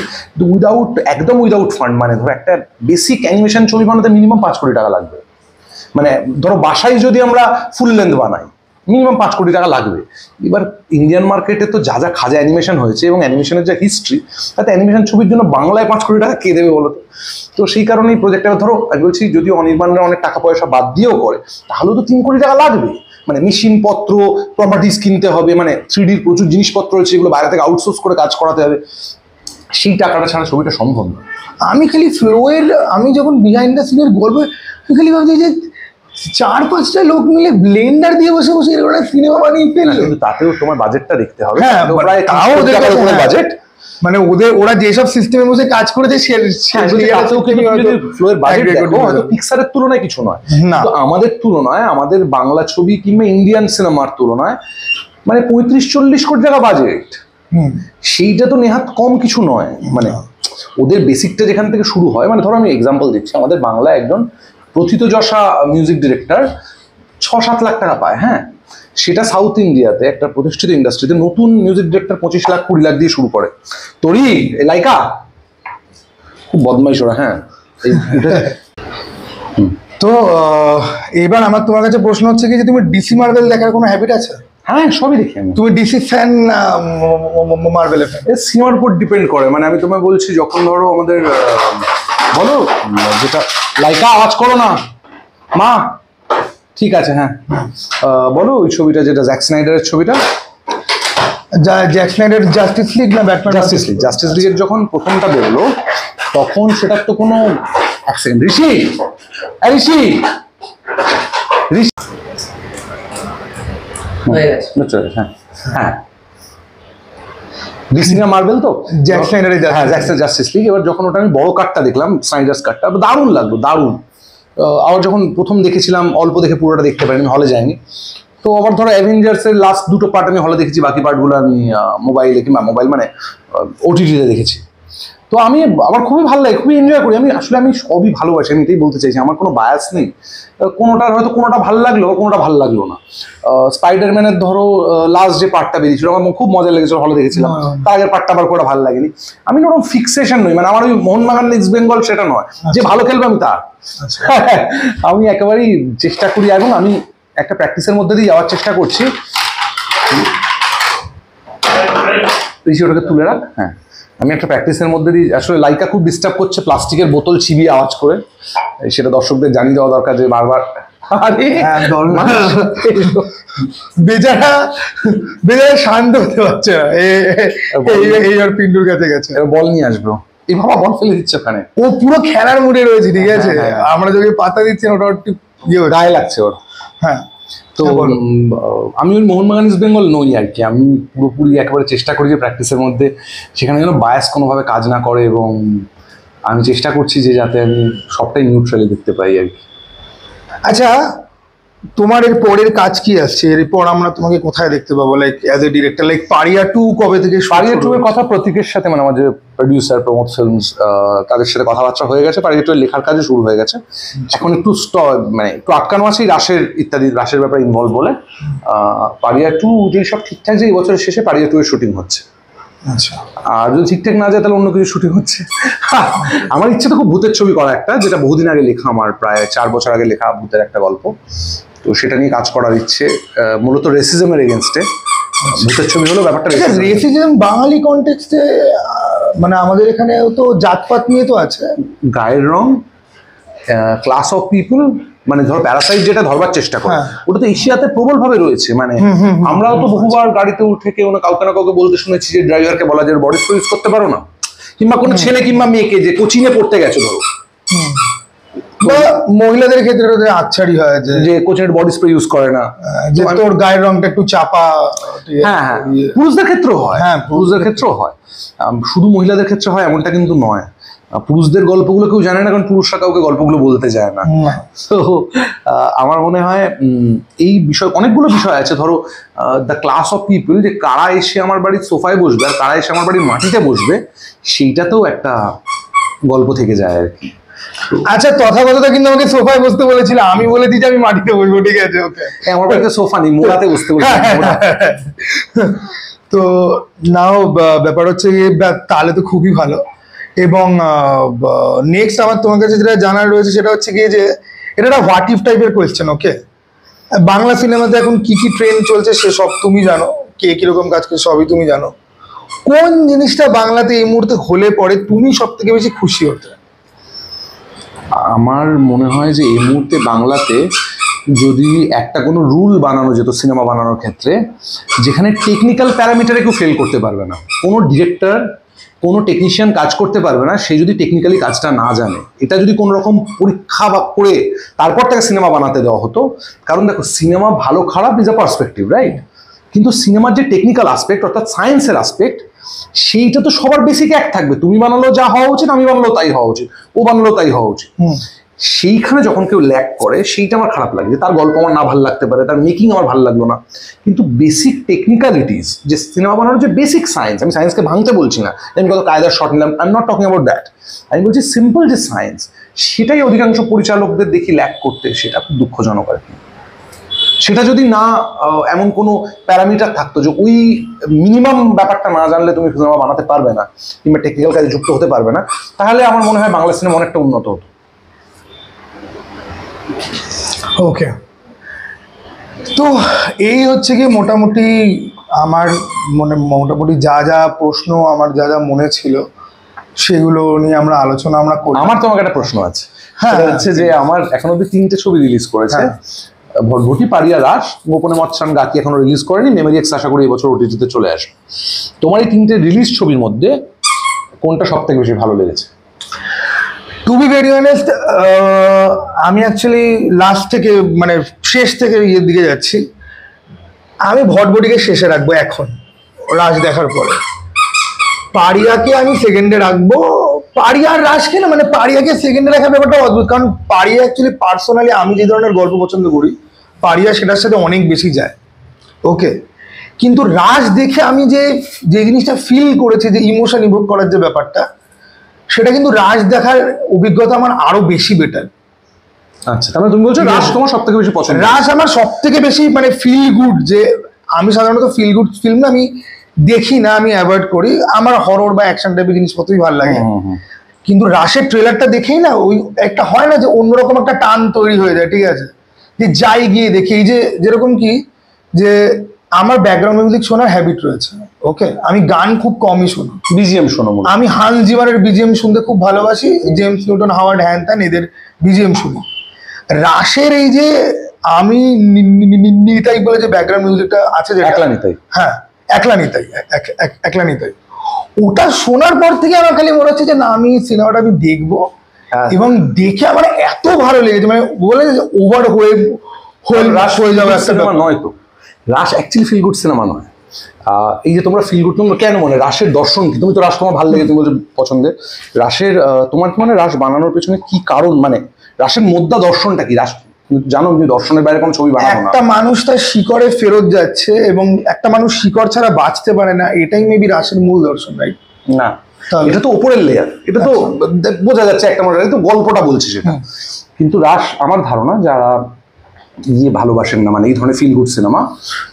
একদম উইদাউট ফান্ড। মানে ধরো একটা বেসিক অ্যানিমেশন ছবি বানাতে মিনিমাম 5 কোটি টাকা লাগবে। মানে ধরো বাসায় যদি আমরা ফুল লেন্থ বানাই, মিনিমাম 5 কোটি টাকা লাগবে। এবার ইন্ডিয়ান মার্কেটে তো যা যা খাজা অ্যানিমেশন হয়েছে এবং অ্যানিমেশনের যা হিস্ট্রি, তাতে অ্যানিমেশন ছবির জন্য বাংলায় 5 কোটি টাকা কে দেবে বলো তো? তো সেই কারণেই প্রজেক্টটা ধরো আমি বলছি, যদি অনির্বাণরা অনেক টাকা পয়সা বাদ দিয়েও করে, তাহলেও তো 3 কোটি টাকা লাগবে। মানে মেশিন পত্র, প্রপার্টিস কিনতে হবে, মানে 3D প্রচুর জিনিসপত্র রয়েছে, এগুলো বাইরে থেকে আউটসোর্স করে কাজ করাতে হবে, সেই টাকাটা ছাড়া ছবিটা সম্ভব না। আমি খালি ফ্লোয়ের, আমি যখন বিহাইন্ড দ্য সিনের গল্প আমি খালি ভাবছি যে 4-5টা লোক মিলে ব্লেন্ডার দিয়ে বসে বসে এরকম একটা সিনেমা বানিয়ে ফেললো। কিন্তু তাতেও তোমার বাজেটটা দেখতে হবে। হ্যাঁ, প্রায় তাও ওদের কাছে বাজেট, মানে ওরা যেসব সিস্টেমে বসে কাজ করেছে পিক্সারের তুলনায় কিছু নয় না। আমাদের তুলনায়, আমাদের বাংলা ছবি কিংবা ইন্ডিয়ান সিনেমার তুলনায় মানে 35-40 কোটি টাকা বাজেট, সেইটা তো নেহাত কম কিছু নয়। মানে ওদের বেসিকটা যেখান থেকে শুরু হয়, মানে ধরো আমি এক্সাম্পল দিচ্ছি, আমাদের বাংলায় একজন প্রথিতযশা মিউজিক ডিরেক্টর 6-7 লাখ টাকা পায়। হ্যাঁ, সেটা সাউথ ইন্ডিয়াতে একটা প্রতিষ্ঠিত ইন্ডাস্ট্রিতে নতুন মিউজিক ডিরেক্টর 25 লাখ 20 লাখ দিয়ে শুরু করে। তোরই লাইকা খুব বদমাইশ ওরা। হ্যাঁ, তো এবার আমার তোমার কাছে প্রশ্ন হচ্ছে কি, যে তুমি ডিসি মার্ভেল দেখার কোনো হ্যাবিট আছে? হ্যাঁ, সবই দেখি আমি। তুমি ডিসি ফ্যান মার্ভেলের ফ্যান? সিনেমার উপর ডিপেন্ড করে। মানে আমি তোমায় বলছি, যখন ধরো আমাদের বলো যেটা লাইকা, আওয়াজ করো না মা, ঠিক আছে, হ্যাঁ বলো ওই ছবিটা, যেটা জ্যাক স্নাইডারের ছবিটা, জ্যাক স্নাইডার জাস্টিস লিগ না ব্যাটম্যান? জাস্টিস লিগের যখন প্রথমটা বেরোলো, তখন সেটার তো কোনো ঋষি হ্যাঁ হ্যাঁ ডিসি না মার্বেল তো জ্যাক স্নাইডারের, হ্যাঁ জাস্টিস লিগ। এবার যখন ওটা আমি বড় কাটটা দেখলাম, স্নাইডার্স কাটটা, দারুণ লাগলো, দারুণ। আবার যখন প্রথম দেখেছিলাম, অল্প দেখে পুরোটা দেখতে পারিনি, হলে যায়নি। তো আবার ধরো অ্যাভেঞ্জার্সের লাস্ট 2টো পার্ট আমি হলে দেখেছি, বাকি পার্টগুলো আমি মোবাইলে, কিংবা মোবাইল মানে ওটিটিতে দেখেছি। তো আমি আমার খুবই ভালো লাগে, খুবই এনজয় করি। আমি সবই ভালোবাসি, আমি এটাই বলতে চাইছি, আমার কোনো বায়াস নেই। কোনোটার হয়তো কোনোটা ভালো লাগলো, কোনোটা ভালো লাগলো না। স্পাইডারম্যানের ধরো লাস্ট যে পার্টটা বেরিয়েছিল, আমার খুব মজা লেগেছিল, হলে দেখেছিলাম। তার আগের পার্টটা আবার কোনোটা ভালো লাগেনি। আমি ওরকম ফিক্সেশন নই, মানে আমার ওই মোহনবাগান ইস্ট বেঙ্গল সেটা নয় যে ভালো খেলবে আমি তার। আমি একেবারেই চেষ্টা করি, এবং আমি একটা প্র্যাকটিসের মধ্যে দিয়ে যাওয়ার চেষ্টা করছি। ওটাকে তুলে রাখ। হ্যাঁ, আমি একটা প্র্যাকটিসের মধ্যে দিয়ে, আসলে লাইকা খুব ডিস্টার্ব করছে, প্লাস্টিকের বোতল চিবিয়ে আওয়াজ করে, সেটা দর্শকদের জানিয়ে দেওয়া দরকার যে বারবার বেচারা শান্ত হতে পারছে না, এইবার পিন্টুর কাছে গেছে, বল নিয়ে আসবো, এই বাবা বল ফেলে দিচ্ছে ওখানে, ও পুরো খেলার মুডে রয়েছে, ঠিক আছে। আমরা যদি পাতা দিচ্ছি ওটা একটু গায়ে লাগছে ওর। হ্যাঁ, তো আমি ওই মোহনবাগান ইস্ট বেঙ্গল নই আর কি। আমি পুরোপুরি একেবারে চেষ্টা করি যে প্র্যাকটিসের মধ্যে সেখানে যেন বায়াস কোনোভাবে কাজ না করে, এবং আমি চেষ্টা করছি যে যাতে আমি সবটাই নিউট্রালি দেখতে পাই আর কি। আচ্ছা, তোমার এর পরের কাজ কি আসছে? এরপর আমরা তোমাকে কোথায় দেখতে পাবো, like as a director? Like পারিয়া 2 কবে থেকে? পারিয়া 2 এর কথা প্রতীকের সাথে, মানে আমাদের প্রডিউসার প্রমোদ ফিল্মস, তাদের সাথে কথাবার্তা হয়ে গেছে। পারিয়া 2 এর লেখার কাজও শুরু হয়ে গেছে। এখন একটু মানে একটু আটকানো আছে রাশের ব্যাপারে ইনভলভ বলে। পারিয়া 2 যদি সব ঠিকঠাক যায়, এই বছরের শেষে পারিয়া 2 এর শুটিং হচ্ছে। আচ্ছা, আর যদি ঠিকঠাক না যায়, তাহলে অন্য কিছু শুটিং হচ্ছে। আমার ইচ্ছে তো খুব ভূতের ছবি করা, একটা যেটা বহুদিন আগে লেখা, আমার প্রায় 4 বছর আগে লেখা ভূতের একটা গল্প। তো সেটা নিয়ে কাজ করার ইচ্ছে, মূলত রেসিজমের এগেনস্টে ভূতের ছবি হলো ব্যাপারটা। রেসিজম বাঙালি কনটেক্সটে, মানে আমাদের এখানেও তো জাতপাত নিয়ে তো আছে, গায়ের রং, ক্লাস অফ পিপল, মানে ধরো প্যারাসাইট যেটা ধরবার চেষ্টা করে, ওটা তো এশিয়াতে প্রবলভাবে রয়েছে। মানে আমরাও তো বহুবার গাড়িতে উঠে কেউ না কাউকে না কাউকে বলতে শুনেছি যে ড্রাইভারকে বলা যায় বডি স্প্রে ইউজ করতে পারো না, কিংবা কোনো ছেলে কিংবা মেয়েকে যে কোচিংয়ে পড়তে গেছো ধরো, বা মহিলাদের ক্ষেত্রে ওদের আচ্ছাড়ি হয় যে কোচিংয়ের বডি স্প্রে ইউজ করে না, যে তোর গায়ের রংটা একটু চাপা। হ্যাঁ হ্যাঁ, পুরুষদের ক্ষেত্রেও হয়। হ্যাঁ, পুরুষদের ক্ষেত্রেও হয়, শুধু মহিলাদের ক্ষেত্রে হয় এমনটা কিন্তু নয়। পুরুষদের গল্পগুলো কেউ জানে না, কারণ পুরুষরা কাউকে গল্পগুলো বলতে যায় না। তো আমার মনে হয় এই বিষয়, অনেকগুলো বিষয় আছে। ধরো দ্য ক্লাস অফ পিপল, যে কারা এসে আমার বাড়ির সোফায় বসবে আর কারা এসে আমার বাড়ির মাটিতে বসবে, সেইটাতেও একটা গল্প থেকে যায় আর কি। আচ্ছা, তথাকথিত কিন্তু আমাকে সোফায় বসতে বলেছিল, আমি বলেছি যে আমি মাটিতে বসবো, ঠিক আছে। ওকে, আমার বাড়িতে সোফা নেই, মোড়াতে বসতে বলেছি। তো নাও ব্যাপার হচ্ছে তাহলে তো খুবই ভালো। এবং নেক্সট আমার তোমার কাছে যেটা জানার রয়েছে সেটা হচ্ছে কি, যে এটা একটা হোয়াট ইফ টাইপের কোয়েশ্চেন। ওকে, বাংলা সিনেমাতে এখন কি কি ট্রেন্ড চলছে সে সব তুমি জানো, কে কিরকম কাজ করছে সবই তুমি জানো। কোন জিনিসটা বাংলাতে এই মুহূর্তে হলে পরে তুমি সব থেকে বেশি খুশি হতে? আমার মনে হয় যে এই মুহূর্তে বাংলাতে যদি একটা কোনো রুল বানানো যেত সিনেমা বানানোর ক্ষেত্রে, যেখানে টেকনিক্যাল প্যারামিটারে কেউ ফেল করতে পারবে না, কোনো ডিরেক্টর কোনো টেকনিশিয়ান কাজ করতে পারবে না সে যদি টেকনিক্যালি কাজটা না জানে। এটা যদি কোনো রকম পরীক্ষা বা করে তারপর তাকে সিনেমা বানাতে দেওয়া হতো। কারণ দেখো, সিনেমা ভালো খারাপ ইজ আ পার্সপেক্টিভ, রাইট? কিন্তু সিনেমার যে টেকনিক্যাল আসপেক্ট অর্থাৎ সায়েন্সের আসপেক্ট, সেইটা তো সবার বেসিক এক থাকবে। তুমি বানালো যা হওয়া উচিত, আমি বানালো তাই হওয়া উচিত, ও বানালো তাই হওয়া উচিত। সেইখানে যখন কেউ ল্যাক করে সেইটা আমার খারাপ লাগে, যে তার গল্প আমার না ভালো লাগতে পারে, তার মেকিং আমার ভালো লাগলো না, কিন্তু বেসিক টেকনিক্যালিটিস যে সিনেমা বানানোর যে বেসিক সায়েন্স, আমি সায়েন্সকে ভাঙতে বলছি না, আমি কত কায়দার শট নিলাম, I am not talking about that. আমি বলছি সিম্পল যে সায়েন্স, সেটাই অধিকাংশ পরিচালকদের দেখি ল্যাক করতে, সেটা খুব দুঃখজনক আর কি। সেটা যদি না এমন কোনো প্যারামিটার থাকতো যে ওই মিনিমাম ব্যাপারটা না জানলে তুমি সিনেমা বানাতে পারবে না কিংবা টেকনিক্যাল কাজে যুক্ত হতে পারবে না, তাহলে আমার মনে হয় বাংলা সিনেমা অনেকটা উন্নত হতো। ওকে, তো এই হচ্ছে কি মোটামুটি আমার মোটামুটি যা যা প্রশ্ন আমার যা যা মনে ছিল সেগুলো নিয়ে আমরা আলোচনা করি। আমার তোমাকে একটা প্রশ্ন আছে, হ্যাঁ, সেটা হচ্ছে যে আমার এখন অব্দি 3টে ছবি রিলিজ করেছে, ভটভটি, পারিয়া, রাস, গোপনে মৎস্যান, গাকি এখনো রিলিজ করেনি, মেমোরি এক্স আশা করি এবছর ওটিটিতে চলে আসবে। তোমার এই 3টে রিলিজ ছবির মধ্যে কোনটা সব থেকে বেশি ভালো লেগেছে? টু বি ভেরি অনেস্ট, আমি অ্যাকচুয়ালি লাস্ট থেকে মানে শেষ থেকে ইয়ের দিকে যাচ্ছি। আমি ভটভটিকে শেষে রাখবো এখন, রাজ দেখার পরে। পারিয়াকে আমি সেকেন্ডে রাখবো। পারিয়া আর রাজকে না, মানে পারিয়াকে সেকেন্ডে রাখার ব্যাপারটা অদ্ভুত, কারণ পারিয়া অ্যাকচুয়ালি পার্সোনালি আমি যে ধরনের গল্প পছন্দ করি, পারিয়া সেটার সাথে অনেক বেশি যায়। ওকে, কিন্তু রাজ দেখে আমি যে যে জিনিসটা ফিল করেছি, যে ইমোশন ইভোক করার যে ব্যাপারটা, সেটা কিন্তু রাজ দেখার অভিজ্ঞতা আমার আরো বেশি বেটার। আচ্ছা, তাহলে তুমি বলছো রাস তোমার সব থেকে বেশি পছন্দ? রাজ আমার সব থেকে বেশি মানে ফিল গুড, যে আমি সাধারণত ফিল গুড ফিল্ম আমি দেখি না, আমি অ্যাভয়েড করি। আমার হরর বা অ্যাকশন টাইপের জিনিসপত্রই ভালো লাগে। কিন্তু রাশের ট্রেলারটা দেখেই না ওই একটা হয় না যে অন্যরকম একটা টান তৈরি হয়ে যায়, ঠিক আছে, যে যাই গিয়ে দেখি। এই যে যেরকম কি, যে আমার ব্যাকগ্রাউন্ড মিউজিক শোনার হ্যাবিট রয়েছে। ওকে, আমি গান খুব কমই শুনি, বিজিএম শোনো? আমি হান্স জিমারের বিজিএম শুনতে খুব ভালোবাসি, জেমস নিউটন, হাওয়ার্ড হ্যান এদের বিজিএম শুনি। রাশের এই যে আমি নিতাই বলে যে ব্যাকগ্রাউন্ড মিউজিকটা আছে, যে একলা নিতাই, হ্যাঁ একলা নিতাই, ওটা শোনার পর থেকে আমার খালি মনে হচ্ছে যে না, আমি সিনেমাটা আমি দেখবো। এবং দেখে আমার এত ভালো লেগেছে, মানে বলে ওভার হয়ে যাবে একটা সিনেমা নয় তো। রাস অ্যাকচুয়ালি ফিল গুড সিনেমা নয়। এই যে তোমরা ফিল গুড, তোমরা কেন মনে রাসের দর্শন কি? তুমি তো রাস তোমার ভালো লেগে, তুমি বলছো পছন্দের। রাসের তোমার কি মানে রাস বানানোর পেছনে কি কারণ, মানে রাসের মোদ্দা দর্শনটা কি? রাস জানো যে দর্শনের বাইরে কোনো ছবি বানাবো না। একটা মানুষ তার শিকড়ে ফেরত যাচ্ছে এবং একটা মানুষ শিকড় ছাড়া বাঁচতে পারে না, এটাই মেবি রাসের মূল দর্শন, রাইট? না, এটা তো উপরের লেয়ার, এটা তো বোঝা যাচ্ছে একটা মানুষ, তো গল্পটা বলছে সেটা। কিন্তু রাস আমার ধারণা যারা ভালোবাসেন না, মানে এই ধরনের ফিল গুড সিনেমা,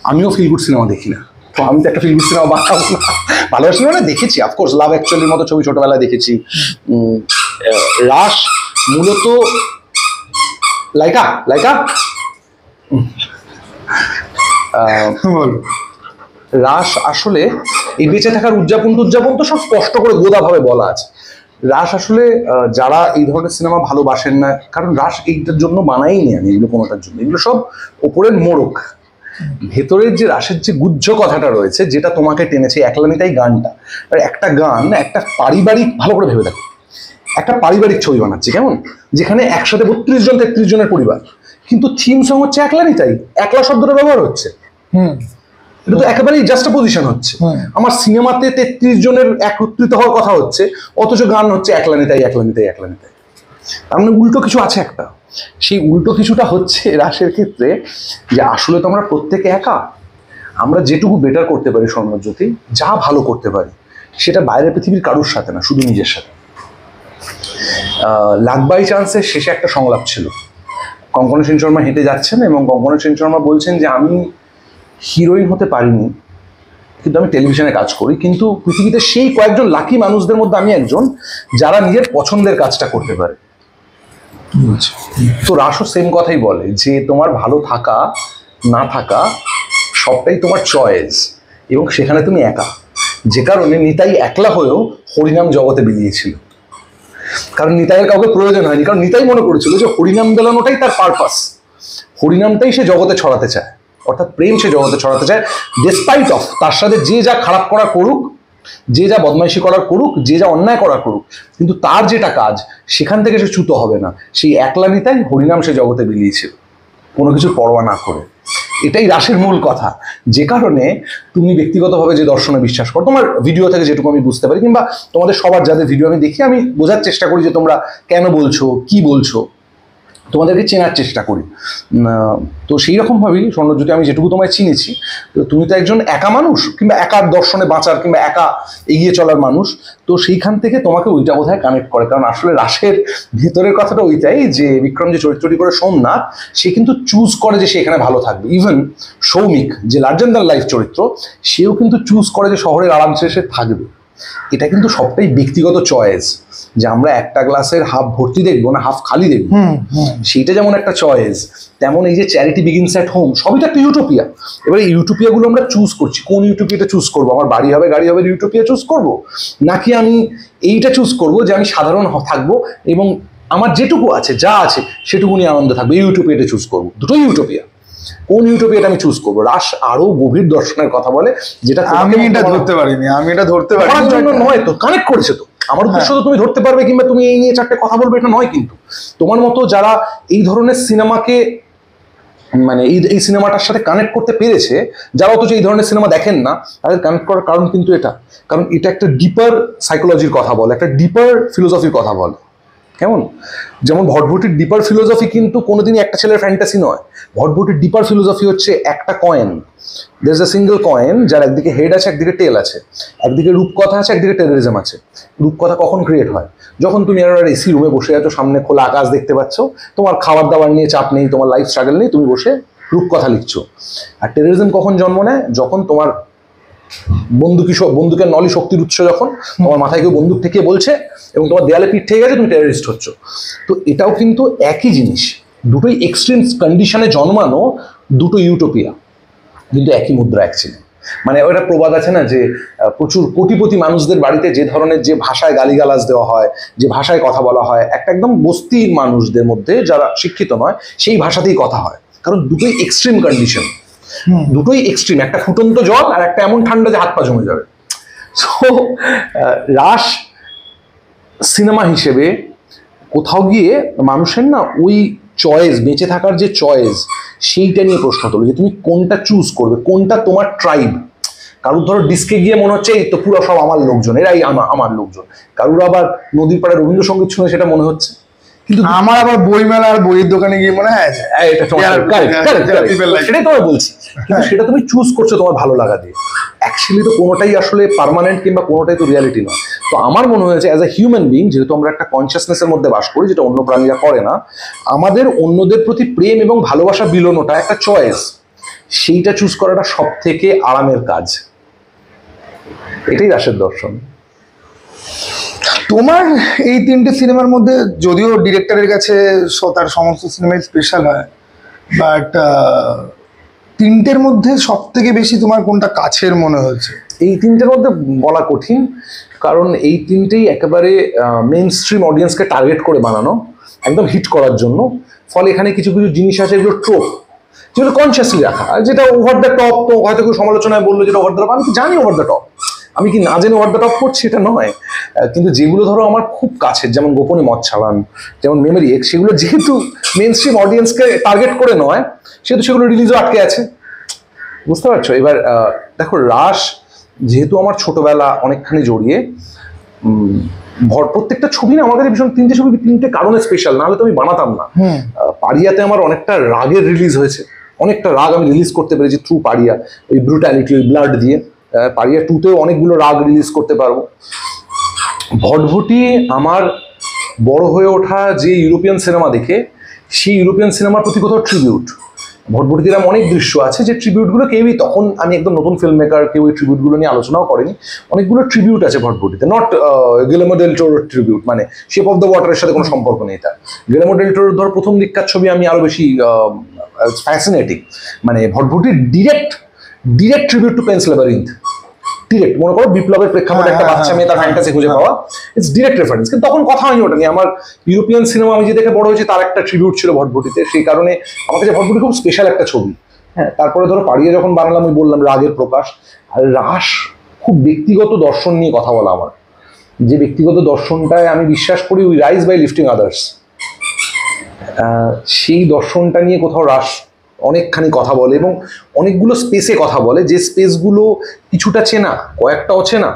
আমিও ফিল গুড সিনেমা দেখি না, তো আমি তো একটা ফিল গুড সিনেমা বানাবো না। ভালোবাসি মানে দেখেছি, অফকোর্স লাভ অ্যাকচুয়ালির মতো ছবি ছোটবেলায় দেখেছি। রাস মূলত লাইকা রাস আসলে এই বেঁচে থাকার উদযাপন তো সব স্পষ্ট করে গোদাভাবে বলা আছে। রাস আসলে যারা এই ধরনের সিনেমা ভালোবাসেন না, কারণ রাস এইটার জন্য বানাই নি আমি, এগুলো কোনোটার জন্য, এগুলো সব ওপরের মোড়ক। ভেতরের যে রাসের যে গুজ্জ কথাটা রয়েছে, যেটা তোমাকে টেনেছে, একলানিতাই গানটা, আর একটা গান একটা পারিবারিক, ভালো করে ভেবে দেখো, একটা পারিবারিক ছবি বানাচ্ছে কেমন, যেখানে একসাথে 32 জন 33 জনের পরিবার, কিন্তু থিম সং হচ্ছে একলানিতাই, একলা শব্দটা ব্যবহার হচ্ছে। এটা তো একেবারেই জাস্টাপোজিশন হচ্ছে। আমার সিনেমাতে 33 জনের একত্রিত হওয়ার কথা হচ্ছে, অথচ গান হচ্ছে একলানিতাই। তার মানে উল্টো কিছু আছে একটা। সেই উল্টো কিছুটা হচ্ছে রাসের ক্ষেত্রে, যে আসলে তো আমরা প্রত্যেকে একা, আমরা যেটুকু বেটার করতে পারি স্বর্ণজ্যোতি, যা ভালো করতে পারি, সেটা বাইরের পৃথিবীর কারোর সাথে না, শুধু নিজের সাথে। লাক বাই চান্সের শেষে একটা সংলাপ ছিল, কঙ্কনা সেন শর্মা হেঁটে যাচ্ছেন এবং কঙ্কনা সেন শর্মা বলছেন যে আমি হিরোইন হতে পারিনি, কিন্তু আমি টেলিভিশনে কাজ করি, কিন্তু পৃথিবীতে সেই কয়েকজন লাকি মানুষদের মধ্যে আমি একজন যারা নিজের পছন্দের কাজটা করতে পারে। তো রাসও সেম কথাই বলে যে তোমার ভালো থাকা না থাকা সবটাই তোমার চয়েস, এবং সেখানে তুমি একা। যে কারণে নিতাই একলা হয়েও হরিনাম জগতে বিলিয়েছিল, কারণ নিতাইয়ের কাউকে প্রয়োজন হয়নি, কারণ নিতাই মনে করেছিল যে হরিনাম বেলানোটাই তার পারপাস, হরিনামটাই সে জগতে ছড়াতে চায়, অর্থাৎ প্রেম সে জগতে ছড়াতে চায়। ডেসপাইট অফ তার সাথে যে যা খারাপ করা করুক, যে যা বদমাইশি করার করুক, যে যা অন্যায় করার করুক, কিন্তু তার যেটা কাজ সেখান থেকে সে চ্যুত হবে না। সেই একলা নিতাই হরিনাম সে জগতে বিলিয়েছিল, কোনো কিছু পরোয়া না করে। এটাই রাসের মূল কথা। যে কারণে তুমি ব্যক্তিগতভাবে যে দর্শনে বিশ্বাস করো, তোমার ভিডিও থেকে যেটুকু আমি বুঝতে পারি, কিংবা তোমাদের সবার যাদের ভিডিও আমি দেখি, আমি বোঝার চেষ্টা করি যে তোমরা কেন বলছো, কি বলছো, তোমাদেরকে চেনার চেষ্টা করি। তো সেই রকমভাবেই স্বর্ণজ্যোতি, আমি যেটুকু তোমায় চিনেছি, তো তুমি তো একজন একা মানুষ, কিংবা একার দর্শনে বাঁচার কিংবা একা এগিয়ে চলার মানুষ। তো সেইখান থেকে তোমাকে ওইটা বোধহয় কানেক্ট করে, কারণ আসলে রাসের ভেতরের কথাটা ওইটাই যে বিক্রম যে চরিত্রটি করে সোমনাথ, সে কিন্তু চুজ করে যে সে এখানে ভালো থাকবে। ইভেন সৌমিক যে লার্জার দ্যান লাইফ চরিত্র, সেও কিন্তু চুজ করে যে শহরের আরামসে সে থাকবে। এটা কিন্তু সবটাই ব্যক্তিগত চয়েস, যে আমরা একটা গ্লাসের হাফ ভর্তি দেখবো না হাফ খালি দেখবো, সেইটা যেমন একটা চয়েস, তেমন এই যে চ্যারিটি বিগিনস অ্যাট হোম, সবই তো একটা ইউটোপিয়া। এবার এই ইউটোপিয়াগুলো আমরা চুজ করছি, কোন ইউটোপিয়াটা চুজ করবো? আমার বাড়ি হবে গাড়ি হবে ইউটোপিয়া চুজ করব, নাকি আমি এইটা চুজ করব যে আমি সাধারণ থাকবো এবং আমার যেটুকু আছে যা আছে সেটুকু নিয়ে আনন্দ থাকবে, এই ইউটোপিয়াটা চুজ করবো। দুটোই ইউটোপিয়া, কোন ইউটোপিয়াটা আমি চুজ করবো? রাস আরো গভীর দর্শনের কথা বলে, যেটা আমি এটা ধরতে পারিনি, জন্য নয়, তো কানেক্ট করেছে। তো আমার উদ্দেশ্য তো তুমি ধরতে পারবে কিংবা তুমি এই নিয়ে চারটে কথা বলবে এটা নয়, কিন্তু তোমার মতো যারা এই ধরনের সিনেমাকে মানে এই সিনেমাটার সাথে কানেক্ট করতে পেরেছে, যারা অথচ এই ধরনের সিনেমা দেখেন না, তাদের কানেক্ট করার কারণ কিন্তু এটা, কারণ এটা একটা ডিপার সাইকোলজির কথা বলে, একটা ডিপার ফিলোসফির কথা বলে। কেমন? যেমন ভটভটির ডিপার ফিলোসফি কিন্তু কোনোদিনই একটা ছেলের ফ্যান্টাসি নয়। ভটভটির ডিপার ফিলোসফি হচ্ছে একটা coin, there is a single coin, যার একদিকে হেড আছে একদিকে টেল আছে, একদিকে রূপকথা আছে একদিকে টেররিজম আছে। রূপকথা কখন ক্রিয়েট হয়? যখন তুমি আর এসি রুমে বসে আছো, সামনে খোলা আকাশ দেখতে পাচ্ছ, তোমার খাবার দাবার নিয়ে চাপ নেই, তোমার লাইফ স্ট্রাগল নেই, তুমি বসে রূপকথা লিখছো। আর টেররিজম কখন জন্ম নেয়? যখন তোমার বন্দুকের নলি শক্তির উৎস, যখন তোমার মাথায় কেউ বন্দুক ঠেকিয়ে বলছে এবং তোমার দেয়ালে পিঠ ঠেকে গেছে, তুমি টেররিস্ট হচ্ছ। তো এটাও কিন্তু একই জিনিস, দুটোই এক্সট্রিম কন্ডিশনে জন্মানো দুটো ইউটোপিয়া, কিন্তু একই মুদ্রা অ্যাকচুয়ালি। মানে ওটা প্রবাদ আছে না যে প্রচুর কোটিপতি মানুষদের বাড়িতে যে ধরনের যে ভাষায় গালিগালাজ দেওয়া হয়, যে ভাষায় কথা বলা হয়, একটা একদম বস্তির মানুষদের মধ্যে যারা শিক্ষিত নয় সেই ভাষাতেই কথা হয়, কারণ দুটোই এক্সট্রিম কন্ডিশন, দুটোই এক্সট্রিম, একটা ফুটন্ত জল আর একটা এমন ঠান্ডা যে হাত পা জমে যাবে। সো রাস সিনেমা হিসেবে কোথাও গিয়ে মানুষের না ওই চয়েস, বেঁচে থাকার যে চয়েস, সেইটা নিয়ে প্রশ্ন তোলে যে তুমি কোনটা চুজ করবে, কোনটা তোমার ট্রাইব। কারুর ধরো ডিস্কে গিয়ে মনে হচ্ছে এই তো পুরো সব আমার লোকজন, এরাই আমার লোকজন। কারুর আবার নদীর পাড়ে রবীন্দ্রসঙ্গীত শুনে সেটা মনে হচ্ছে, কিন্তু আমার আবার বইমেলা আর বইয়ের দোকানে গিয়ে মনে হয় সেটাই তোমায় বলছি। কিন্তু সেটা তুমি চুজ করছো তোমার ভালো লাগা দিয়ে। অ্যাকচুয়ালি তো কোনোটাই আসলে পার্মানেন্ট কিংবা কোনোটাই তো রিয়ালিটি নয়। তো আমার মনে হয়েছে অ্যাজ এ হিউম্যান বিং, যেহেতু আমরা একটা কনসিয়াসনেসের মধ্যে বাস করি যেটা অন্য প্রাণীরা করে না, আমাদের অন্যদের প্রতি প্রেম এবং ভালোবাসা বিলোনোটা একটা চয়েস, সেইটা চুজ করাটা সব থেকে আরামের কাজ। এটাই রাসের দর্শন। তোমার এই তিনটে সিনেমার মধ্যে, যদিও ডিরেক্টরের কাছে তার সমস্ত সিনেমাই স্পেশাল হয়, বাট তিনটের মধ্যে সব থেকে বেশি তোমার কোনটা কাছের মনে হয়েছে? এই তিনটের মধ্যে বলা কঠিন, কারণ এই তিনটেই একেবারে মেইন স্ট্রিম অডিয়েন্সকে টার্গেট করে বানানো, একদম হিট করার জন্য। ফলে এখানে কিছু কিছু জিনিস আছে এগুলো ট্রোপ, যেগুলো কনসিয়াসলি রাখা, যেটা ওভার দ্য টপ। তো হয়তো কেউ সমালোচনায় বললো যেটা ওভার দ্য টপ, আমি কি জানি ওভার দ্য টপ, আমি কি না জেনে ওভার দ্য টপ করছি এটা নয়। কিন্তু যেগুলো ধরো আমার খুব কাছের, যেমন গোপনে মদ চালান, যেমন মেমোরি এক্স, সেগুলো যেহেতু মেইন স্ট্রিম অডিয়েন্সকে টার্গেট করে নয়, সেহেতু সেগুলো রিলিজও আটকে আছে, বুঝতে পারছো? এবার দেখো, রাস যেহেতু আমার ছোটবেলা অনেকখানি জড়িয়ে, প্রত্যেকটা ছবি না আমাদের ভীষণ, তিনটে ছবি তিনটে কারণে স্পেশাল, নাহলে তো আমি বানাতাম না। পারিয়াতে আমার অনেকটা রাগের রিলিজ হয়েছে, অনেকটা রাগ আমি রিলিজ করতে পেরেছি থ্রু পারিয়া, ওই ব্রুটালিটি, ওই ব্লাড দিয়ে। পারিয়া 2তেও অনেকগুলো রাগ রিলিজ করতে পারবো। ভটভটি আমার বড় হয়ে ওঠা যে ইউরোপিয়ান সিনেমা দেখে, সেই ইউরোপিয়ান সিনেমার প্রতি কোথাও ট্রিবিউট, ভটভটিতে এরকম অনেক দৃশ্য আছে যে ট্রিবিউটগুলো কেউই, তখন আমি একদম নতুন ফিল্ম মেকার, কেউ এই ট্রিবিউটগুলো নিয়ে আলোচনাও করেনি। অনেকগুলো ট্রিবিউট আছে ভটভটিতে, নট গিলেমো ডেল টোর ট্রিবিউট, মানে শেপ অফ দ্য ওয়াটারের সাথে কোনো সম্পর্ক নেই তার। গিলেমো ডেল টোর ধর প্রথম দিককার ছবি আমি আরো বেশি ফ্যাসিনেটিং, মানে ভটভটির direct tribute to Pan's labyrinth, direct মনে করো বিপ্লবের প্রেক্ষাপটে একটা বাচ্চা মেয়ে তার ফ্যান্টাসি খুঁজে পাওয়া, ইটস ডিরেক্ট রেফারেন্স। কিন্তু তখন কথা হয়নি ওটা নিয়ে। আমার ইউরোপিয়ান সিনেমা আমি যে দেখে বড় হয়েছি তার একটা ট্রিবিউট ছিল ভটভটিতে, সেই কারণে আমার কাছে ভটভটি খুব স্পেশাল একটা ছবি। হ্যাঁ, তারপরে ধরো পাড়িয়ে যখন বানালাম, আমি বললাম রাগের প্রকাশ। আর রাস খুব ব্যক্তিগত দর্শন নিয়ে কথা বলা আমার, যে ব্যক্তিগত দর্শনটায় আমি বিশ্বাস করি, we rise by lifting others, সেই দর্শনটা নিয়ে কোথাও রাস অনেকখানি কথা বলে এবং অনেকগুলো স্পেসে কথা বলে, যে স্পেসগুলো কিছুটা চেনা, কয়েকটা অচেনা,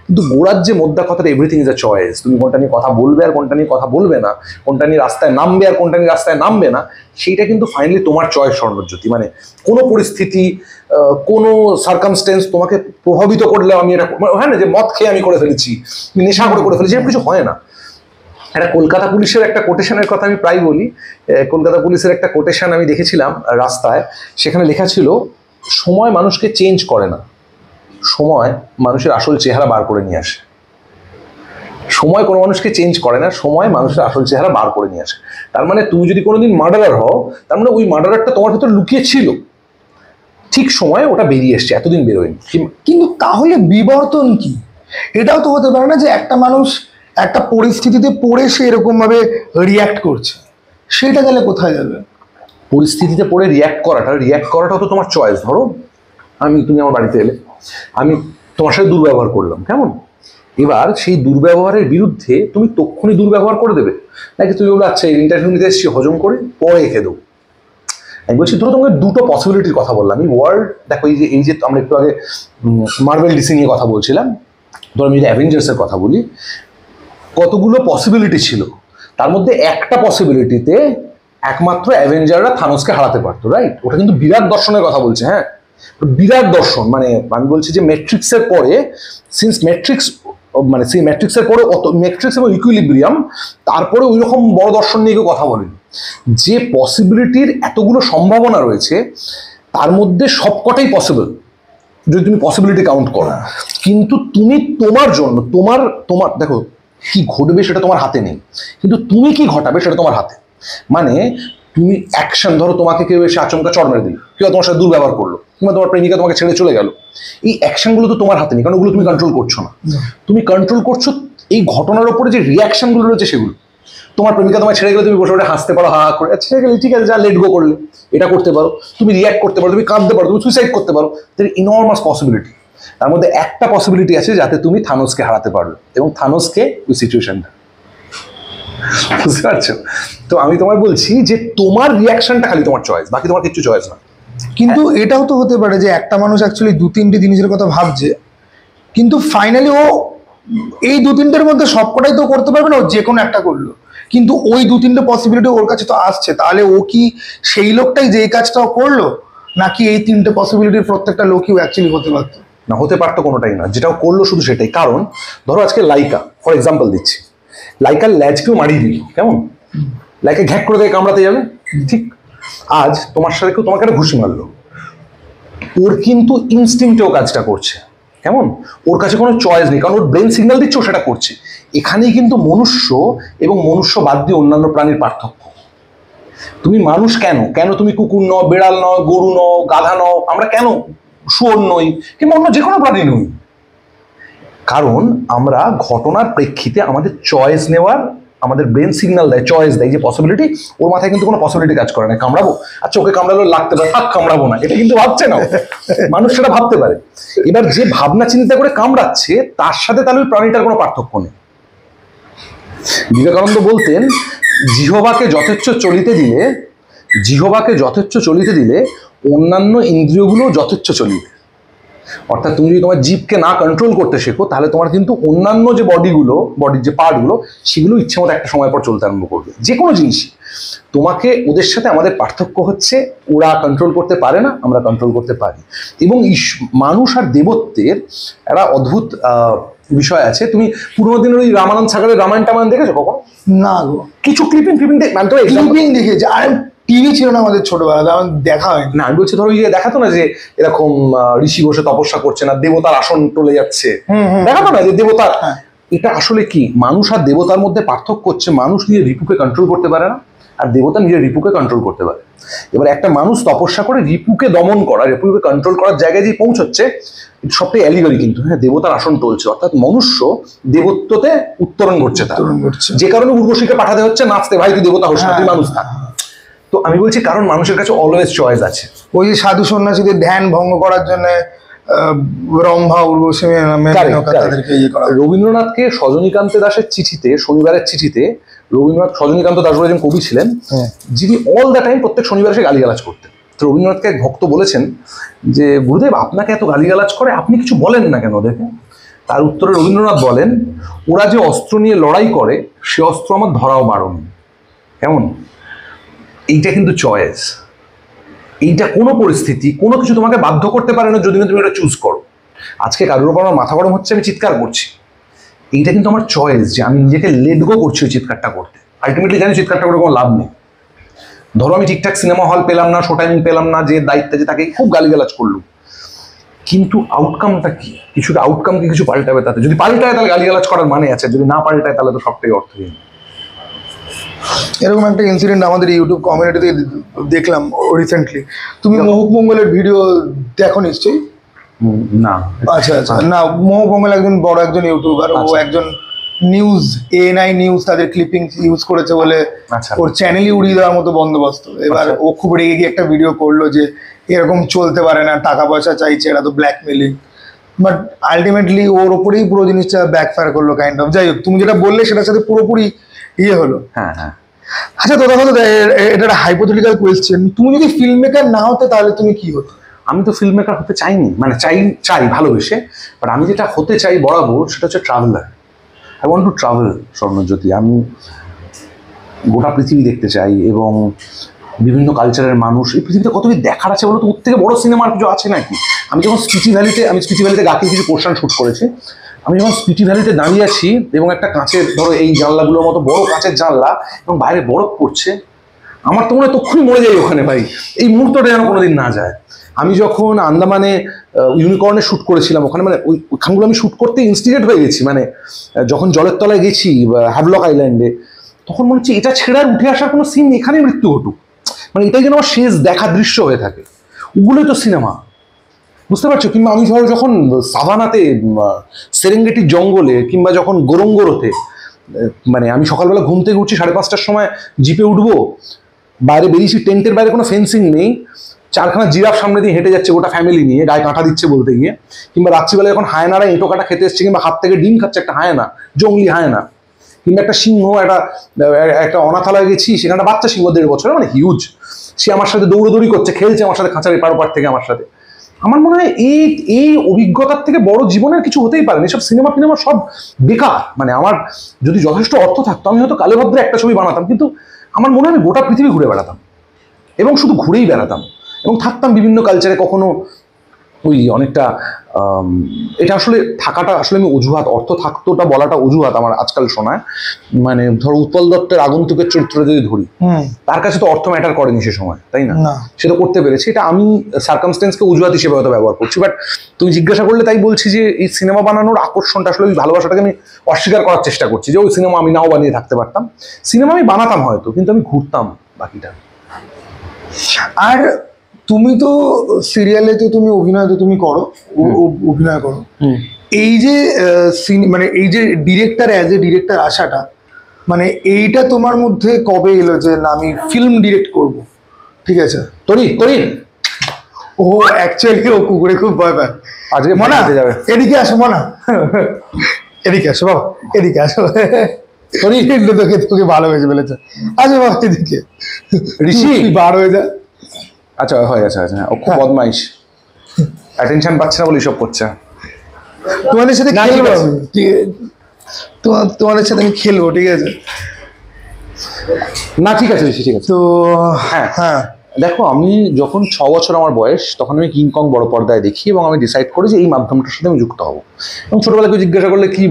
কিন্তু গোড়ার যে মোদ্দা কথাটা এভরিথিং ইজ আ চয়েস। তুমি কোনটা নিয়ে কথা বলবে আর কোনটা নিয়ে কথা বলবে না, কোনটা নিয়ে রাস্তায় নামবে আর কোনটা নিয়ে রাস্তায় নামবে না, সেইটা কিন্তু ফাইনালি তোমার চয়েস। স্বর্ণজ্যোতি, মানে কোনো পরিস্থিতি, কোনো সার্কামস্টেন্স তোমাকে প্রভাবিত করলে আমি এটা, হয় না যে মদ খেয়ে আমি করে ফেলেছি, নেশা করে ফেলেছি, এরকম কিছু হয় না। একটা কলকাতা পুলিশের একটা কোটেশনের কথা আমি প্রায় বলি। কলকাতা পুলিশের একটা কোটেশন আমি দেখেছিলাম রাস্তায়, সেখানে লেখা ছিল, সময় মানুষকে চেঞ্জ করে না, সময় মানুষের আসল চেহারা বার করে নিয়ে আসে। সময় কোনো মানুষকে চেঞ্জ করে না, সময় মানুষের আসল চেহারা বার করে নিয়ে আসে। তার মানে তুমি যদি কোনোদিন মার্ডারার হও, তার মানে ওই মার্ডারারটা তোমার ভেতর লুকিয়ে ছিল, ঠিক সময় ওটা বেরিয়ে এসছে, এতদিন বেরোয়নি। কিন্তু তাহলে বিবর্তন কি? এটাও তো হতে পারে না যে একটা মানুষ একটা পরিস্থিতিতে পড়ে সে এরকম ভাবে রিয়াক্ট করছে, সেটা গেলে কোথায় যাবে? পরিস্থিতিতে পড়ে রিয়াক্ট করাটাও তো তোমার চয়েস। ধরো তুমি আমার বাড়িতে এলে, আমি তোমার সাথে দুর্ব্যবহার করলাম, কেমন? এবার সেই দুর্ব্যবহারের বিরুদ্ধে তুমি তক্ষুনি দুর্ব্যবহার করে দেবে, নাকি তুমি বলবে আচ্ছা ইন্টারভিউ নিতে এসেছি, হজম করে পরে এঁকে দেবো? আমি বলছি ধরো তোমাকে দুটো পসিবিলিটির কথা বললাম। আমি ওয়ার্ল্ড দেখো, এই যে আমরা একটু আগে মার্ভেল ডিসি নিয়ে কথা বলছিলাম, ধরো আমি যদি অ্যাভেঞ্জার্সের কথা বলি, কতগুলো পসিবিলিটি ছিল, তার মধ্যে একটা পসিবিলিটিতে একমাত্র অ্যাভেঞ্জাররা থানোসকে হারাতে পারতো, রাইট? ওটা কিন্তু বিরাট দর্শনের কথা বলছে, হ্যাঁ, বিরাট দর্শন। মানে আমি বলছি যে ম্যাট্রিক্সের পরে, সিন্স ম্যাট্রিক্স, মানে সেই ম্যাট্রিক্সের পরে ম্যাট্রিক্স এবং ইকুইলিব্রিয়াম, তারপরে ওই রকম বড় দর্শন নিয়ে কেউ কথা বলেনি। যে পসিবিলিটির এতগুলো সম্ভাবনা রয়েছে, তার মধ্যে সবকটাই পসিবল যদি তুমি পসিবিলিটি কাউন্ট করো। কিন্তু তুমি তোমার জন্য, তোমার দেখো কি ঘটবে সেটা তোমার হাতে নেই, কিন্তু তুমি কি ঘটাবে সেটা তোমার হাতে। মানে তুমি অ্যাকশন, ধরো তোমাকে কেউ এসে আচমকা চড় মেরে দিল, কেউ তোমার সাথে দুর্ব্যবহার করলো, কিংবা তোমার প্রেমিকা তোমাকে ছেড়ে চলে গেল, এই অ্যাকশনগুলো তো তোমার হাতে নেই, কারণ ওগুলো তুমি কন্ট্রোল করছো না। তুমি কন্ট্রোল করছো এই ঘটনার উপরে যে রিয়াকশনগুলো রয়েছে সেগুলো। তোমার প্রেমিকা তোমায় ছেড়ে গেলে তুমি বসে বসে হাসতে পারো, হা করে, ছেড়ে গেলে ঠিক আছে, যা লেট গো করলে, এটা করতে পারো, তুমি রিয়াক্ট করতে পারো, তুমি কাঁদতে পারো, তুমি সুইসাইড করতে পারো। Enormous possibility. তার মধ্যে একটা পসিবিলিটি আছে যাতে তুমি থানোসকে হারাতে পারো, এবং থানোসকে ওই সিচুয়েশনটা, বুঝতে পারছো? তো আমি তোমায় বলছি যে তোমার রিয়াকশনটা খালি তোমার চয়েস, বাকি তোমার কিছু চয়েস না। কিন্তু এটাও তো হতে পারে যে একটা মানুষ অ্যাকচুয়ালি দু তিনটে জিনিসের কথা ভাবছে, কিন্তু ফাইনালি ও এই দু তিনটের মধ্যে সবকটাই তো করতে পারবে না, ও যে কোনো একটা করলো, কিন্তু ওই দু তিনটে পসিবিলিটি ওর কাছে তো আসছে। তাহলে ও কি সেই লোকটাই যেই কাজটাও করলো, নাকি এই তিনটে পসিবিলিটির প্রত্যেকটা লোকই অ্যাকচুয়ালি হতে পারতো? না, হতে পারতো কোনোটাই না, যেটাও করলো শুধু সেটাই। কারণ ধরো আজকে লাইকা, ফর এক্সাম্পল দিচ্ছি, লাইকার ল্যাজকেও মারিয়ে দিল, কেমন? লাইকা ঘ্যাক করে দিয়ে কামড়াতে যাবে, ঠিক? আজ তোমার সাথে কেউ তোমাকে একটা ঘুষি মারলো, ওর কিন্তু ইনস্টিংক্টেও কাজটা করছে, কেমন? ওর কাছে কোনো চয়েস নেই, কারণ ওর ব্রেন সিগন্যাল দিচ্ছে ও সেটা করছে। এখানেই কিন্তু মনুষ্য এবং মনুষ্য বাদ দিয়ে অন্যান্য প্রাণীর পার্থক্য। তুমি মানুষ কেন তুমি কুকুর নও, বেড়াল নও, গরু নও, গাধা নও, আমরা কেন শুয়োর নই, কিংবা অন্য যে কোনো প্রাণী নই? কারণ আমরা ঘটনার প্রেক্ষিতে আমাদের চয়েস নেওয়ার, আমাদের ব্রেন সিগন্যাল দেয়, চয়েস দেয়, যে পসিবিলিটি। ওর মাথায় কিন্তু কোনো পসিবিলিটি কাজ করে না, কামড়াবো, আচ্ছা ওকে কামড়ালো লাগতে পারে, থাক কামড়াবো না, এটা কিন্তু ভাবছে না। মানুষ সেটা ভাবতে পারে। এবার যে ভাবনা চিন্তা করে কামড়াচ্ছে, তার সাথে তাহলে ওই প্রাণীটার কোনো পার্থক্য নেই। বিবেকানন্দ বলতেন, জিহ্বাকে যথেচ্ছ চলিতে দিলে অন্যান্য ইন্দ্রিয়গুলো যথেচ্ছ চলিবে। অর্থাৎ তুমি যদি তোমার জিভকে না কন্ট্রোল করতে শেখো, তাহলে তোমার কিন্তু অন্যান্য যে বডির যে পার্টগুলো, সেগুলো ইচ্ছে মতো একটা সময় পর চলতে আরম্ভ করবে। যে কোনো জিনিসই তোমাকে, ওদের সাথে আমাদের পার্থক্য হচ্ছে ওরা কন্ট্রোল করতে পারে না, আমরা কন্ট্রোল করতে পারি। এবং মানুষ আর দেবত্বের একটা অদ্ভুত বিষয় আছে। তুমি পুরোনো দিনের ওই রামানন্দ সাগরের রামায়ণ টামায়ণ দেখেছো কখন? না গো, কিছু ক্লিপিং দেখেছি। আর টিভি ছিল না আমাদের ছোটবেলায়, আমার দেখা হয়নি। না আমি বলছি ধরো ইয়ে দেখাতো না যে এরকম ঋষি বসে তপস্যা করছে না, দেবতার আসন টলে যাচ্ছে, দেখাতো না যে দেবতার। এটা আসলে কি মানুষ আর দেবতার মধ্যে পার্থক্য হচ্ছে মানুষ নিজের রিপুকে কন্ট্রোল করতে পারে না, আর দেবতা নিজের রিপুকে কন্ট্রোল করতে পারে। এবার একটা মানুষ তপস্যা করে রিপুকে দমন করা, রিপুকে কন্ট্রোল করার জায়গায় যে পৌঁছচ্ছে, সবটাই অ্যালিগরি কিন্তু। হ্যাঁ, দেবতার আসন টলছে, অর্থাৎ মনুষ্য দেবত্বতে উত্তরণ ঘটছে তার, যে কারণে উর্বশীকে পাঠাতে হচ্ছে নাচতে, ভাই তুই দেবতা হোস না, তুই মানুষ থাক। তো আমি বলছি কারণ মানুষের কাছে অলওয়েজ চয়েস আছে। ওই যে সাধু সন্ন্যাসীদের ধ্যান ভঙ্গ করার জন্য রম্ভা উর্বশী তাদেরকে ইয়ে করা। রবীন্দ্রনাথকে সজনীকান্ত দাসের চিঠিতে, শনিবারের চিঠিতে, রবীন্দ্রনাথ, সজনীকান্ত দাস বলে একজন কবি ছিলেন যিনি অল দ্য টাইম প্রত্যেক শনিবার এসে গালিগালাজ করতেন। তো রবীন্দ্রনাথকে এক ভক্ত বলেছেন যে গুরুদেব আপনাকে এত গালিগালাজ করে, আপনি কিছু বলেন না কেন ওদেরকে? তার উত্তরে রবীন্দ্রনাথ বলেন, ওরা যে অস্ত্র নিয়ে লড়াই করে সে অস্ত্র আমার ধরাও বারণ। কেমন? এইটা কিন্তু চয়েস। এইটা কোনো পরিস্থিতি, কোনো কিছু তোমাকে বাধ্য করতে পারে না যদি না তুমি এটা চুজ করো। আজকে কারোর উপর আমার মাথা গরম হচ্ছে, আমি চিৎকার করছি, এইটা কিন্তু আমার চয়েস যে আমি নিজেকে লেট গো করছি ওই চিৎকারটা করতে। আলটিমেটলি জানি চিৎকারটা করে কোনো লাভ নেই। ধরো আমি ঠিকঠাক সিনেমা হল পেলাম না, শো টাইমিং পেলাম না, যে দায়িত্বে যে তাকে খুব গালিগালাজ করলো, কিন্তু আউটকামটা কি? কিছুটা আউটকাম কি কিছু পাল্টাবে তাতে? যদি পাল্টায় তাহলে গালিগালাজ করার মানে আছে, যদি না পাল্টায় তাহলে তো সবটাই অর্থহীন। এরকম একটা ইনসিডেন্ট আমাদের ইউটিউব কমিউনিটিতে দেখলাম রিসেন্টলি। তুমি মহুক মঙ্গলের ভিডিও দেখো নিশ্চয়ই? না। আচ্ছা আচ্ছা, না মহুক মঙ্গল একজন বড় একজন ইউটিউবার, ও একজন নিউজ ANI নিউজ তাদের ক্লিপিং ইউজ করেছে বলে ওর চ্যানেলই উড়িয়ে দেওয়ার মতো বন্দোবস্ত। এবার ও খুব রেগে গিয়ে একটা ভিডিও করলো যে এরকম চলতে পারে না, টাকা পয়সা চাইছে, এটা তো ব্ল্যাকমেলিং। বাট আলটিমেটলি ওর ওপরেই পুরো জিনিসটা ব্যাকফায়ার করলো কাইন্ড অফ। যাই হোক, তুমি যেটা বললে সেটার সাথে পুরোপুরি ইয়ে হলো। হ্যাঁ হ্যাঁ। আচ্ছা, তো দেখো, এটা একটা হাইপোথেটিক্যাল কোয়েশ্চেন। তুমি যদি ফিল্ম মেকার না হতে তাহলে তুমি কি হতো? আমি তো ফিল্ম মেকার হতে চাইনি, মানে চাই ভালোবেসে, বাট আমি যেটা হতে চাই বরাবর সেটা হচ্ছে traveller. I want to travel Swarnajyoti. আমি গোটা পৃথিবী দেখতে চাই এবং বিভিন্ন কালচারের মানুষ, এই পৃথিবীতে কত কিছু দেখার আছে বলো তো। ওর থেকে বড় সিনেমার কিছু আছে নাকি? আমি যখন স্পিটি ভ্যালিতে গাকির কিছু পোর্শন শ্যুট করেছি, আমি যখন স্পিটি ভ্যালিতে দাঁড়িয়ে আছি এবং একটা কাঁচের, ধরো এই জানলাগুলোর মতো বড় কাঁচের জানলা, এবং বাইরে বরফ পড়ছে, আমার তো মনে হয় তখনই মরে যাই ওখানে ভাই, এই মুহূর্তটা যেন কোনোদিন না যায়। আমি যখন আন্দামানে ইউনিকর্নে শ্যুট করেছিলাম, ওখানে মানে ওইখানগুলো আমি শ্যুট করতে ইনস্টিগেট হয়ে গেছি। মানে যখন জলের তলায় গেছি হ্যাভলক আইল্যান্ডে, তখন মনে হচ্ছে এটা ছেড়ে আর উঠে আসার কোনো সিন এখানেই মৃত্যু ঘটুক, মানে এটাই যেন আমার শেষ দেখার দৃশ্য হয়ে থাকে। ওগুলোই তো সিনেমা, বুঝতে পারছো? কিংবা আমি ধরো যখন সাভানাতে, সেরেঙ্গেটির জঙ্গলে, কিংবা যখন গোরঙ্গোরোতে, মানে আমি সকালবেলা ঘুম থেকে উঠছি 5:30টার সময়, জিপে উঠবো, বাইরে বেরিয়েছি, টেন্টের বাইরে কোনো ফেন্সিং নেই, 4খানা জিরাফ সামনে দিয়ে হেঁটে যাচ্ছে গোটা ফ্যামিলি নিয়ে, গায়ে কাঁটা দিচ্ছে বলতে গিয়ে, কিংবা রাত্রিবেলা যখন হায়নারা এঁটো কাটা খেতে এসছে, কিংবা হাত থেকে ডিম খাচ্ছে একটা হায়না, জঙ্গলি হায়না, কিংবা একটা সিংহ, একটা অনাথালয়ে গেছি, সেখানে একটা বাচ্চা সিংহ 1.5 বছরের, মানে হিউজ, সে আমার সাথে দৌড়োদৌড়ি করছে, খেলছে আমার সাথে খাঁচার এপার ওপার থেকে আমার সাথে। আমার মনে হয় এই অভিজ্ঞতার থেকে বড় জীবনের কিছু হতেই পারে না। এসব সিনেমা সব বেকার। মানে আমার যদি যথেষ্ট অর্থ থাকতো, আমি হয়তো কালে ভদ্রে একটা ছবি বানাতাম, কিন্তু আমার মনে হয় আমি গোটা পৃথিবী ঘুরে বেড়াতাম, এবং শুধু ঘুরেই বেড়াতাম, এবং থাকতাম বিভিন্ন কালচারে। কখনো ওই অনেকটা এটা আসলে থাকাটা আসলে আমি অজুহাত, অর্থ থাকতোটা বলাটা অজুহাত আমার আজকাল শোনায়। মানে ধরো উৎপল দত্তের আগন্তুকের চরিত্র যদি ধরি, তার কাছে তো অর্থ ম্যাটার করেনি সে সময়, তাই না? সে তো করতে পেরেছে। এটা আমি সার্কামস্টেন্সকে অজুহাত হিসেবে হয়তো ব্যবহার করছি, বাট তুমি জিজ্ঞাসা করলে তাই বলছি যে এই সিনেমা বানানোর আকর্ষণটা আসলে ওই ভালোবাসাটাকে আমি অস্বীকার করার চেষ্টা করছি, যে ওই সিনেমা আমি নাও বানিয়ে থাকতে পারতাম। সিনেমা আমি বানাতাম হয়তো, কিন্তু আমি ঘুরতাম বাকিটা। আর তুমি তো সিরিয়ালে তো তুমি অভিনয় তো তুমি করো, অভিনয় করো। এই যে মানে এই যে ডিরেক্টর, অ্যাজ এ ডিরেক্টর আসাটা, মানে এইটা তোমার মধ্যে কবে এলো যে না আমি ফিল্ম ডিরেক্ট করব? ঠিক আছে, তরি ও অ্যাকচুয়ালি ও কুকুরে খুব ভয় পায়। আজকে মনা এদিকে আসো, মনা এদিকে আসো বাবা, এদিকে আসো, তোকে ভালোবেসে ফেলেছে। আচ্ছা বাবা এদিকে, ঋষি বার হয়ে যায়। আচ্ছা হয়, আচ্ছা আচ্ছা, ও খুব বদমাইশ, অ্যাটেনশন পাচ্ছে না বলে এসব করছে। তোমাদের সাথে খেলবো আমি, তোমাদের সাথে আমি খেলবো, ঠিক আছে? না ঠিক আছে ঋষি, ঠিক আছে। তো হ্যাঁ, দেখো, আমি যখন 6 বছর আমার বয়স, তখন আমি কিংকং বড় পর্দায় দেখি এবং আমি ডিসাইড করি যে এই মাধ্যমটার সাথে আমি যুক্ত হবো। এবং ছোটবেলায় কেউ জিজ্ঞাসা করলে কি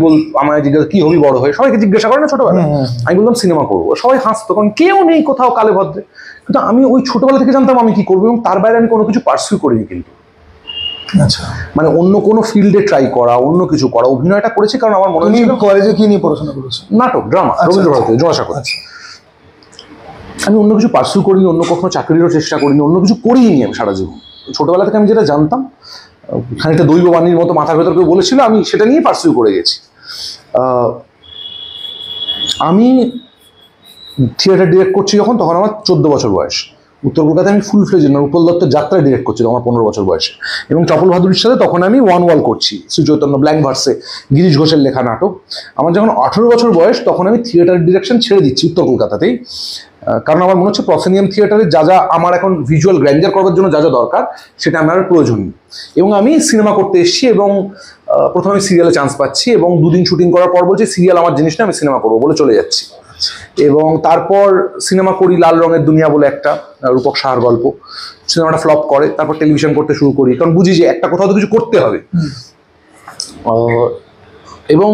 আমায় জিজ্ঞাসা কি হবি বড় হয়ে, সবাইকে জিজ্ঞাসা করে না ছোটবেলায়, আমি বললাম সিনেমা করবো। সবাই হাসতো, কারণ কেউ নেই কোথাও কালে ভদ্রে। কিন্তু আমি ওই ছোটবেলা থেকে জানতাম আমি কি করবো, এবং তার বাইরে আমি কোনো কিছু পার্সিউ করিনি। কিন্তু আচ্ছা, মানে অন্য কোনো ফিল্ডে ট্রাই করা, অন্য কিছু করা, অভিনয়টা করেছি কারণ আমার মনে হয়েছিল। কলেজে কি নিয়ে পড়াশোনা করেছো? নাটক, ড্রামা, রবীন্দ্রভারতী, জোড়াসাঁকো। আমি অন্য কিছু পার্সিউ করিনি, অন্য কখনো চাকরিরও চেষ্টা করিনি, অন্য কিছু করিনি আমি সারা জীবন। ছোটবেলা থেকে আমি যেটা জানতাম, খানিকটা দৈববাণীর মতো মাথার ভেতর কেউ বলেছিল, আমি সেটা নিয়ে পার্সিউ করে গেছি। আমি থিয়েটার ডিরেক্ট করছি যখন, তখন আমার 14 বছর বয়স। উত্তর কলকাতায় আমি ফুল ফ্লেজ উৎপল দত্তের যাত্রায় ডিরেক্ট করছি তখন আমার 15 বছর বয়সে। এবং চপল ভাদুরীর সাথে তখন আমি ওয়ান ওয়াল করছি, শ্রী চৈতন্য ব্ল্যাঙ্ক ভার্সে, গিরিশ ঘোষের লেখা নাটক। আমার যখন 18 বছর বয়স, তখন আমি থিয়েটার ডিরেকশন ছেড়ে দিচ্ছি উত্তর কলকাতাতেই। কারণ আমার মনে হচ্ছে প্রসেনিয়াম থিয়েটারে যা যা আমার এখন ভিজুয়াল গ্র্যান্ডার করবার জন্য যা যা দরকার, সেটা আমার প্রয়োজন নেই। এবং আমি সিনেমা করতে এসেছি, এবং প্রথমে সিরিয়ালে চান্স পাচ্ছি, এবং 2 দিন শুটিং করার পর বলছি সিরিয়াল আমার জিনিস না, আমি সিনেমা করবো বলে চলে যাচ্ছি। এবং তারপর সিনেমা করি, লাল রঙের দুনিয়া বলে একটা, রূপক সাহার গল্প। সিনেমাটা ফ্লপ করে, তারপর টেলিভিশন করতে শুরু করি, কারণ বুঝি যে একটা কোথাও তো কিছু করতে হবে। এবং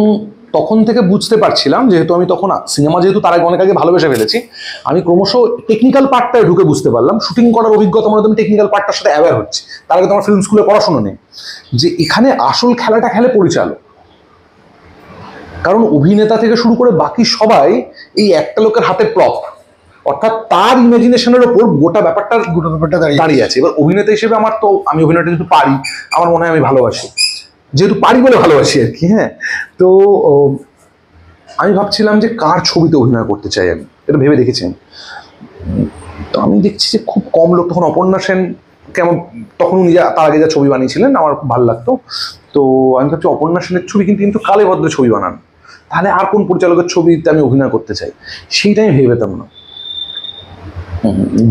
তখন থেকে বুঝতে পারছিলাম, যেহেতু আমি তখন সিনেমা যেহেতু তার আগে অনেক আগে ভালোবেসে ফেলেছি, আমি ক্রমশ টেকনিক্যাল পার্টটায় ঢুকে বুঝতে পারলাম, শুটিং করার অভিজ্ঞতা মনে আমি টেকনিক্যাল পার্টটার সাথে অ্যাওয়্যার হচ্ছে। তার আগে তো আমার ফিল্ম স্কুলে পড়াশোনা নেই, যে এখানে আসল খেলাটা খেলে পরিচালক। কারণ অভিনেতা থেকে শুরু করে বাকি সবাই এই একটা লোকের হাতে প্রপ, অর্থাৎ তার ইমাজিনেশনের ওপর গোটা ব্যাপারটা দাঁড়িয়ে আছে। এবার অভিনেতা হিসেবে আমি অভিনয়টা যেহেতু পারি, আমার মনে হয় আমি ভালোবাসি, যেহেতু পারি বলে ভালোবাসি আর কি। হ্যাঁ, তো আমি ভাবছিলাম যে কার ছবিতে অভিনয় করতে চাই, আমি এটা ভেবে দেখেছি। তো আমি দেখছি যে খুব কম লোক, তখন অপর্ণা সেন কেমন, তখন উনি তার আগে যা ছবি বানিয়েছিলেন আমার খুব ভালো লাগতো। তো আমি ভাবছি অপর্ণা সেনের ছবি কিন্তু কালে ভদ্রে ছবি বানান, তাহলে আর কোন পরিচালকের ছবিতে আমি অভিনয় করতে চাই, সেইটা আমি ভেবে পেতাম না।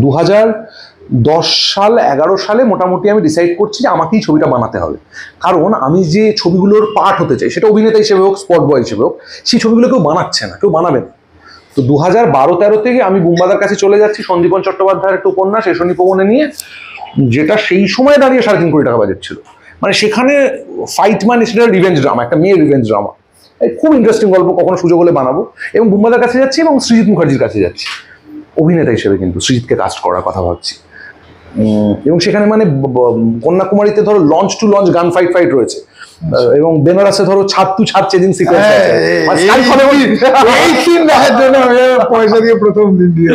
2010 সাল 11 সালে মোটামুটি আমি ডিসাইড করছি যে আমাকেই ছবিটা বানাতে হবে। কারণ আমি যে ছবিগুলোর পার্ট হতে চাই, সেটা অভিনেতা হিসেবে হোক, স্পট বয় হিসেবে হোক, সেই ছবিগুলো কেউ বানাচ্ছে না, কেউ বানাবে না। তো 2012-13 থেকে আমি বুম্বাদার কাছে চলে যাচ্ছি সন্দীপন চট্টোপাধ্যায়ের একটা উপন্যাস এশনী পবনে নিয়ে, যেটা সেই সময় দাঁড়িয়ে 3.5 কোটি টাকা বাজেট ছিল। মানে সেখানে ফাইট মানে সেটা রিভেঞ্জ ড্রামা, একটা মেয়ের রিভেঞ্জ ড্রামা, খুব ইন্টারেস্টিং গল্প, কখনো সুযোগ হলে বানাবো। এবং বুম্বাদার কাছে যাচ্ছি এবং সৃজিত মুখার্জির কাছে যাচ্ছি অভিনেতা হিসেবে, কিন্তু সৃজিতকে কাস্ট করার কথা ভাবছি। এবং সেখানে মানে কন্যাকুমারীতে ধরো launch to launch gun fight রয়েছে, এবং বেনারসে ধরো ছাদ টু ছাদ চেজিং সিকোয়েন্স আছে। পয়সা দিয়ে প্রথম দিন দিয়ে,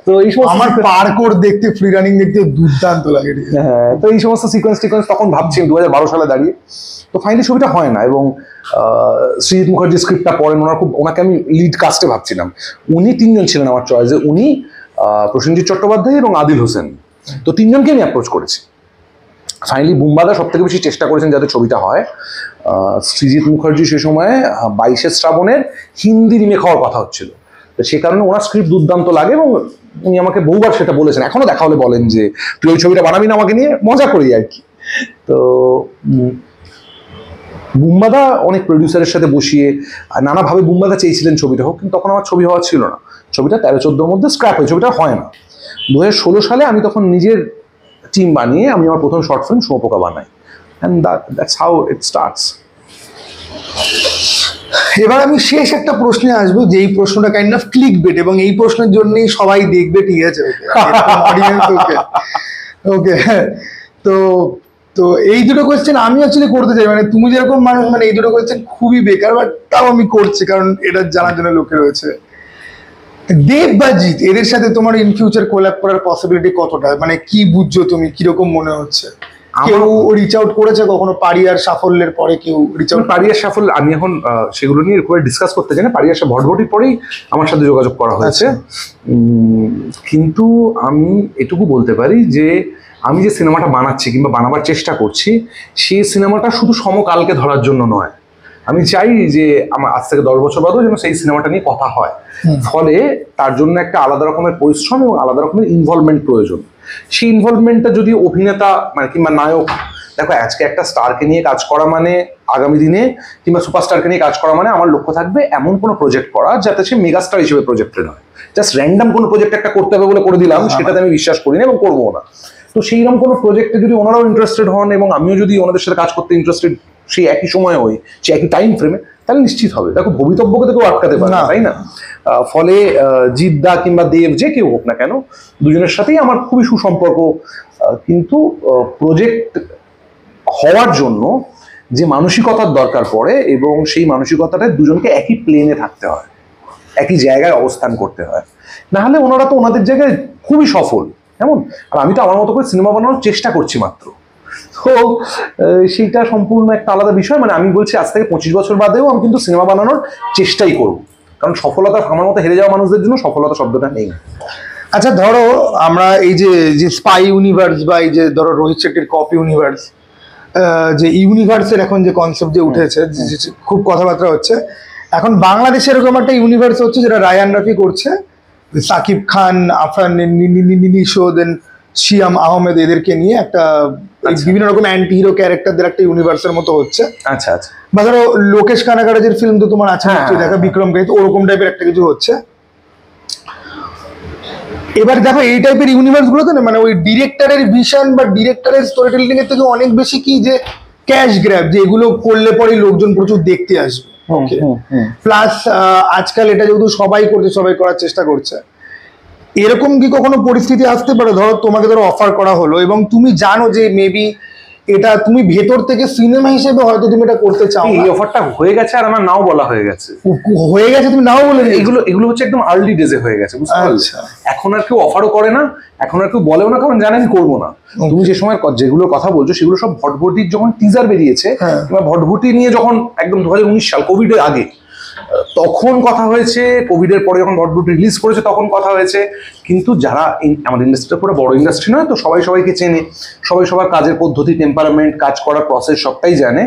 তো এই সমস্ত আমার পার্কোর দেখতে, ফ্রি রানিং দেখতে দুর্দান্ত লাগে। হ্যাঁ, তো এই সমস্ত সিকোয়েন্স তখন ভাবছি 2012 সালে দাঁড়িয়ে। তো ফাইনালি ছবিটা হয় না, এবং সৃজিত মুখার্জি স্ক্রিপ্টটা পড়েন, ওনাকে আমি লিড কাস্টে ভাবছিলাম। উনি 3 জন ছিলেন আমার চয়েসে, উনি, প্রসেনজিৎ চট্টোপাধ্যায় এবং আদিল হোসেন। তো 3 জনকে আমি অ্যাপ্রোচ করেছি। ফাইনালি বুম্বাদা সব থেকে বেশি চেষ্টা করেছেন যাতে ছবিটা হয়। সৃজিত মুখার্জি সে সময় 22শে শ্রাবণের হিন্দি রিমেক হওয়ার কথা হচ্ছিল, তো সে কারণে ওনার স্ক্রিপ্ট দুর্দান্ত লাগে, এবং উনি আমাকে বহুবার সেটা বলেছেন, এখনো দেখা হলে বলেন যে তুই ওই ছবিটা বানাবি না আমাকে নিয়ে, মজা করি আর কি। তো বুম্বাদা অনেক প্রডিউসারের সাথে বসিয়ে নানাভাবে বুম্বাদা চেয়েছিলেন ছবিটা হোক, কিন্তু তখন আমার ছবি হওয়া ছিল না। ছবিটা 13-14 মধ্যে স্ক্র্যাপ হয়ে ছবিটা হয় না। 2016 সালে আমি তখন নিজের টিম বানিয়ে আমি আমার প্রথম শর্ট ফিল্ম শুঁয়োপোকা বানাই, and that's how it starts. এবার আমি শেষ একটা প্রশ্নে আসবো, যে এই প্রশ্নটা কাইন্ড অফ ক্লিক বেট, এবং এই প্রশ্নের জন্যই সবাই দেখবে, ঠিক আছে? ওকে, তো তো এই দুটো কোয়েশ্চেন আমি অ্যাকচুয়ালি করতে চাই, মানে তুমি যেরকম মানুষ, মানে এই দুটো কোয়েশ্চেন খুবই বেকার, বাট তাও আমি করছি কারণ এটা জানার জন্য লোকে রয়েছে। দেব বা জিৎ, এদের সাথে তোমার ইন ফিউচার কোল্যাব করার পসিবিলিটি কতটা, মানে কি বুঝছো তুমি, কিরকম মনে হচ্ছে? কেউ রিচ আউট করেছে কখনো পারিয়ার সাফল্যের পরে? কেউ রিচ আউট, পারিয়ার সাফল্য আমি এখন সেগুলো নিয়ে খুব ডিসকাস করতে চাই না, পারিয়ার ভটভটির পরেই আমার সাথে যোগাযোগ করা হয়েছে। কিন্তু আমি এটুকু বলতে পারি যে আমি যে সিনেমাটা বানাচ্ছি কিংবা বানাবার চেষ্টা করছি, সেই সিনেমাটা শুধু সমকালকে ধরার জন্য নয়। আমি চাই যে আমার আজ থেকে 10 বছর বাদেও যেন সেই সিনেমাটা নিয়ে কথা হয়। ফলে তার জন্য একটা আলাদা রকমের পরিশ্রম এবং আলাদা রকমের ইনভলভমেন্ট প্রয়োজন। সেই ইনভলভমেন্টটা যদি অভিনেতা মানে কিংবা নায়ক দেখো আজকে একটা স্টারকে নিয়ে কাজ করা মানে আগামী দিনে কিংবা সুপারস্টারকে নিয়ে কাজ করা মানে আমার লক্ষ্য থাকবে এমন কোনো প্রজেক্ট করা যাতে সে মেগাস্টার হিসেবে প্রজেক্টেড হয়। জাস্ট র্যান্ডাম কোনো প্রজেক্ট একটা করতে হবে বলে করে দিলাম, সেটাতে আমি বিশ্বাস করি না এবং করবো না। তো সেইরকম কোনো প্রজেক্টে যদি ওনারাও ইন্টারেস্টেড হন এবং আমিও যদি ওনাদের সাথে কাজ করতে ইন্টারেস্টেড সেই একই সময়ে হই, সেই একই টাইম ফ্রেমে, তাহলে নিশ্চিত হবে। দেখো ভবিতব্যকে তো কেউ আটকাতে পারে না, তাই না? ফলে জিদ্দা কিংবা দেব যে কেউ হোক না কেন, দুজনের সাথেই আমার খুবই সুসম্পর্ক। কিন্তু প্রজেক্ট হওয়ার জন্য যে মানসিকতার দরকার পড়ে এবং সেই মানসিকতাটা দুজনকে একই প্লেনে থাকতে হয়, একই জায়গায় অবস্থান করতে হয়, না হলে ওনারা তো ওনাদের জায়গায় খুবই সফল এমন, আর আমি তো আমার মতো করে সিনেমা বানানোর চেষ্টা করছি মাত্র। তো সেইটা সম্পূর্ণ একটা আলাদা বিষয়। মানে আমি বলছি আজ থেকে 25 বছর বাদেও আমি কিন্তু সিনেমা বানানোর চেষ্টাই করব, কারণ সফলতা আমার মতো হেরে যাওয়া মানুষদের জন্য সফলতা শব্দটা নেই। আচ্ছা ধরো আমরা এই যে স্পাই ইউনিভার্স বা এই যে ধরো রোহিত শেট্টির কপি ইউনিভার্স, যে ইউনিভার্সের এখন যে কনসেপ্ট যে উঠেছে, খুব কথাবার্তা হচ্ছে, এখন বাংলাদেশে এরকম একটা ইউনিভার্স হচ্ছে যেটা রায়ান রাফি করছে, সাকিব খান, আফরান নিশো, দেন শিয়াম আহমেদ, এদেরকে নিয়ে একটা বিভিন্ন রকম অ্যান্টি হিরো ক্যারেক্টারদের একটা ইউনিভার্সের মতো হচ্ছে। আচ্ছা আচ্ছা। বা ধরো লোকেশ কানাকারাজের ফিল্ম তো তোমার আছে দেখা, বিক্রম কে, ওরকম টাইপের একটা কিছু হচ্ছে। এবার দেখো এই টাইপের ইউনিভার্স গুলোতে না, মানে ওই ডিরেক্টরের ভিশন বা ডিরেক্টরের স্টোরি টেলিং এর থেকে অনেক বেশি কি যে ক্যাশ গ্র্যাব, যে এগুলো করলে পরে লোকজন প্রচুর দেখতে আসবে। প্লাস আজকাল এটা যেহেতু সবাই করছে, সবাই করার চেষ্টা করছে, এরকম কি কখনো পরিস্থিতি আসতে পারে ধরো তোমাকে ধরো অফার করা হলো এবং তুমি জানো যে মেবি এটা তুমি ভেতর থেকে সিনেমা হিসেবে হয়তো তুমি এটা করতে চাও, এই অফারটা হয়ে গেছে আর আমার নাও বলা হয়ে গেছে, তুমি নাও বলে, এগুলো হচ্ছে একদম আর্লি ডেজে হয়ে গেছে, বুঝতে পারলে? এখন আর কেউ অফারও করে না, এখন আর কেউ বলেও না, কারণ জানেন করবো না। তুমি যে সময় যেগুলোর কথা বলছো সেগুলো সব ভটভটির যখন টিজার বেরিয়েছে, কিংবা ভটভটি নিয়ে যখন একদম 2019 সাল কোভিডের আগে তখন কথা হয়েছে, কোভিডের পরে যখন ভটভটি রিলিজ করেছে তখন কথা হয়েছে। কিন্তু যারা আমাদের ইন্ডাস্ট্রিটা পুরো বড় ইন্ডাস্ট্রি নয় তো, সবাই সবাইকে চেনে, সবাই সবার কাজের পদ্ধতি, টেম্পারামেন্ট, কাজ করার প্রসেস সবটাই জানে।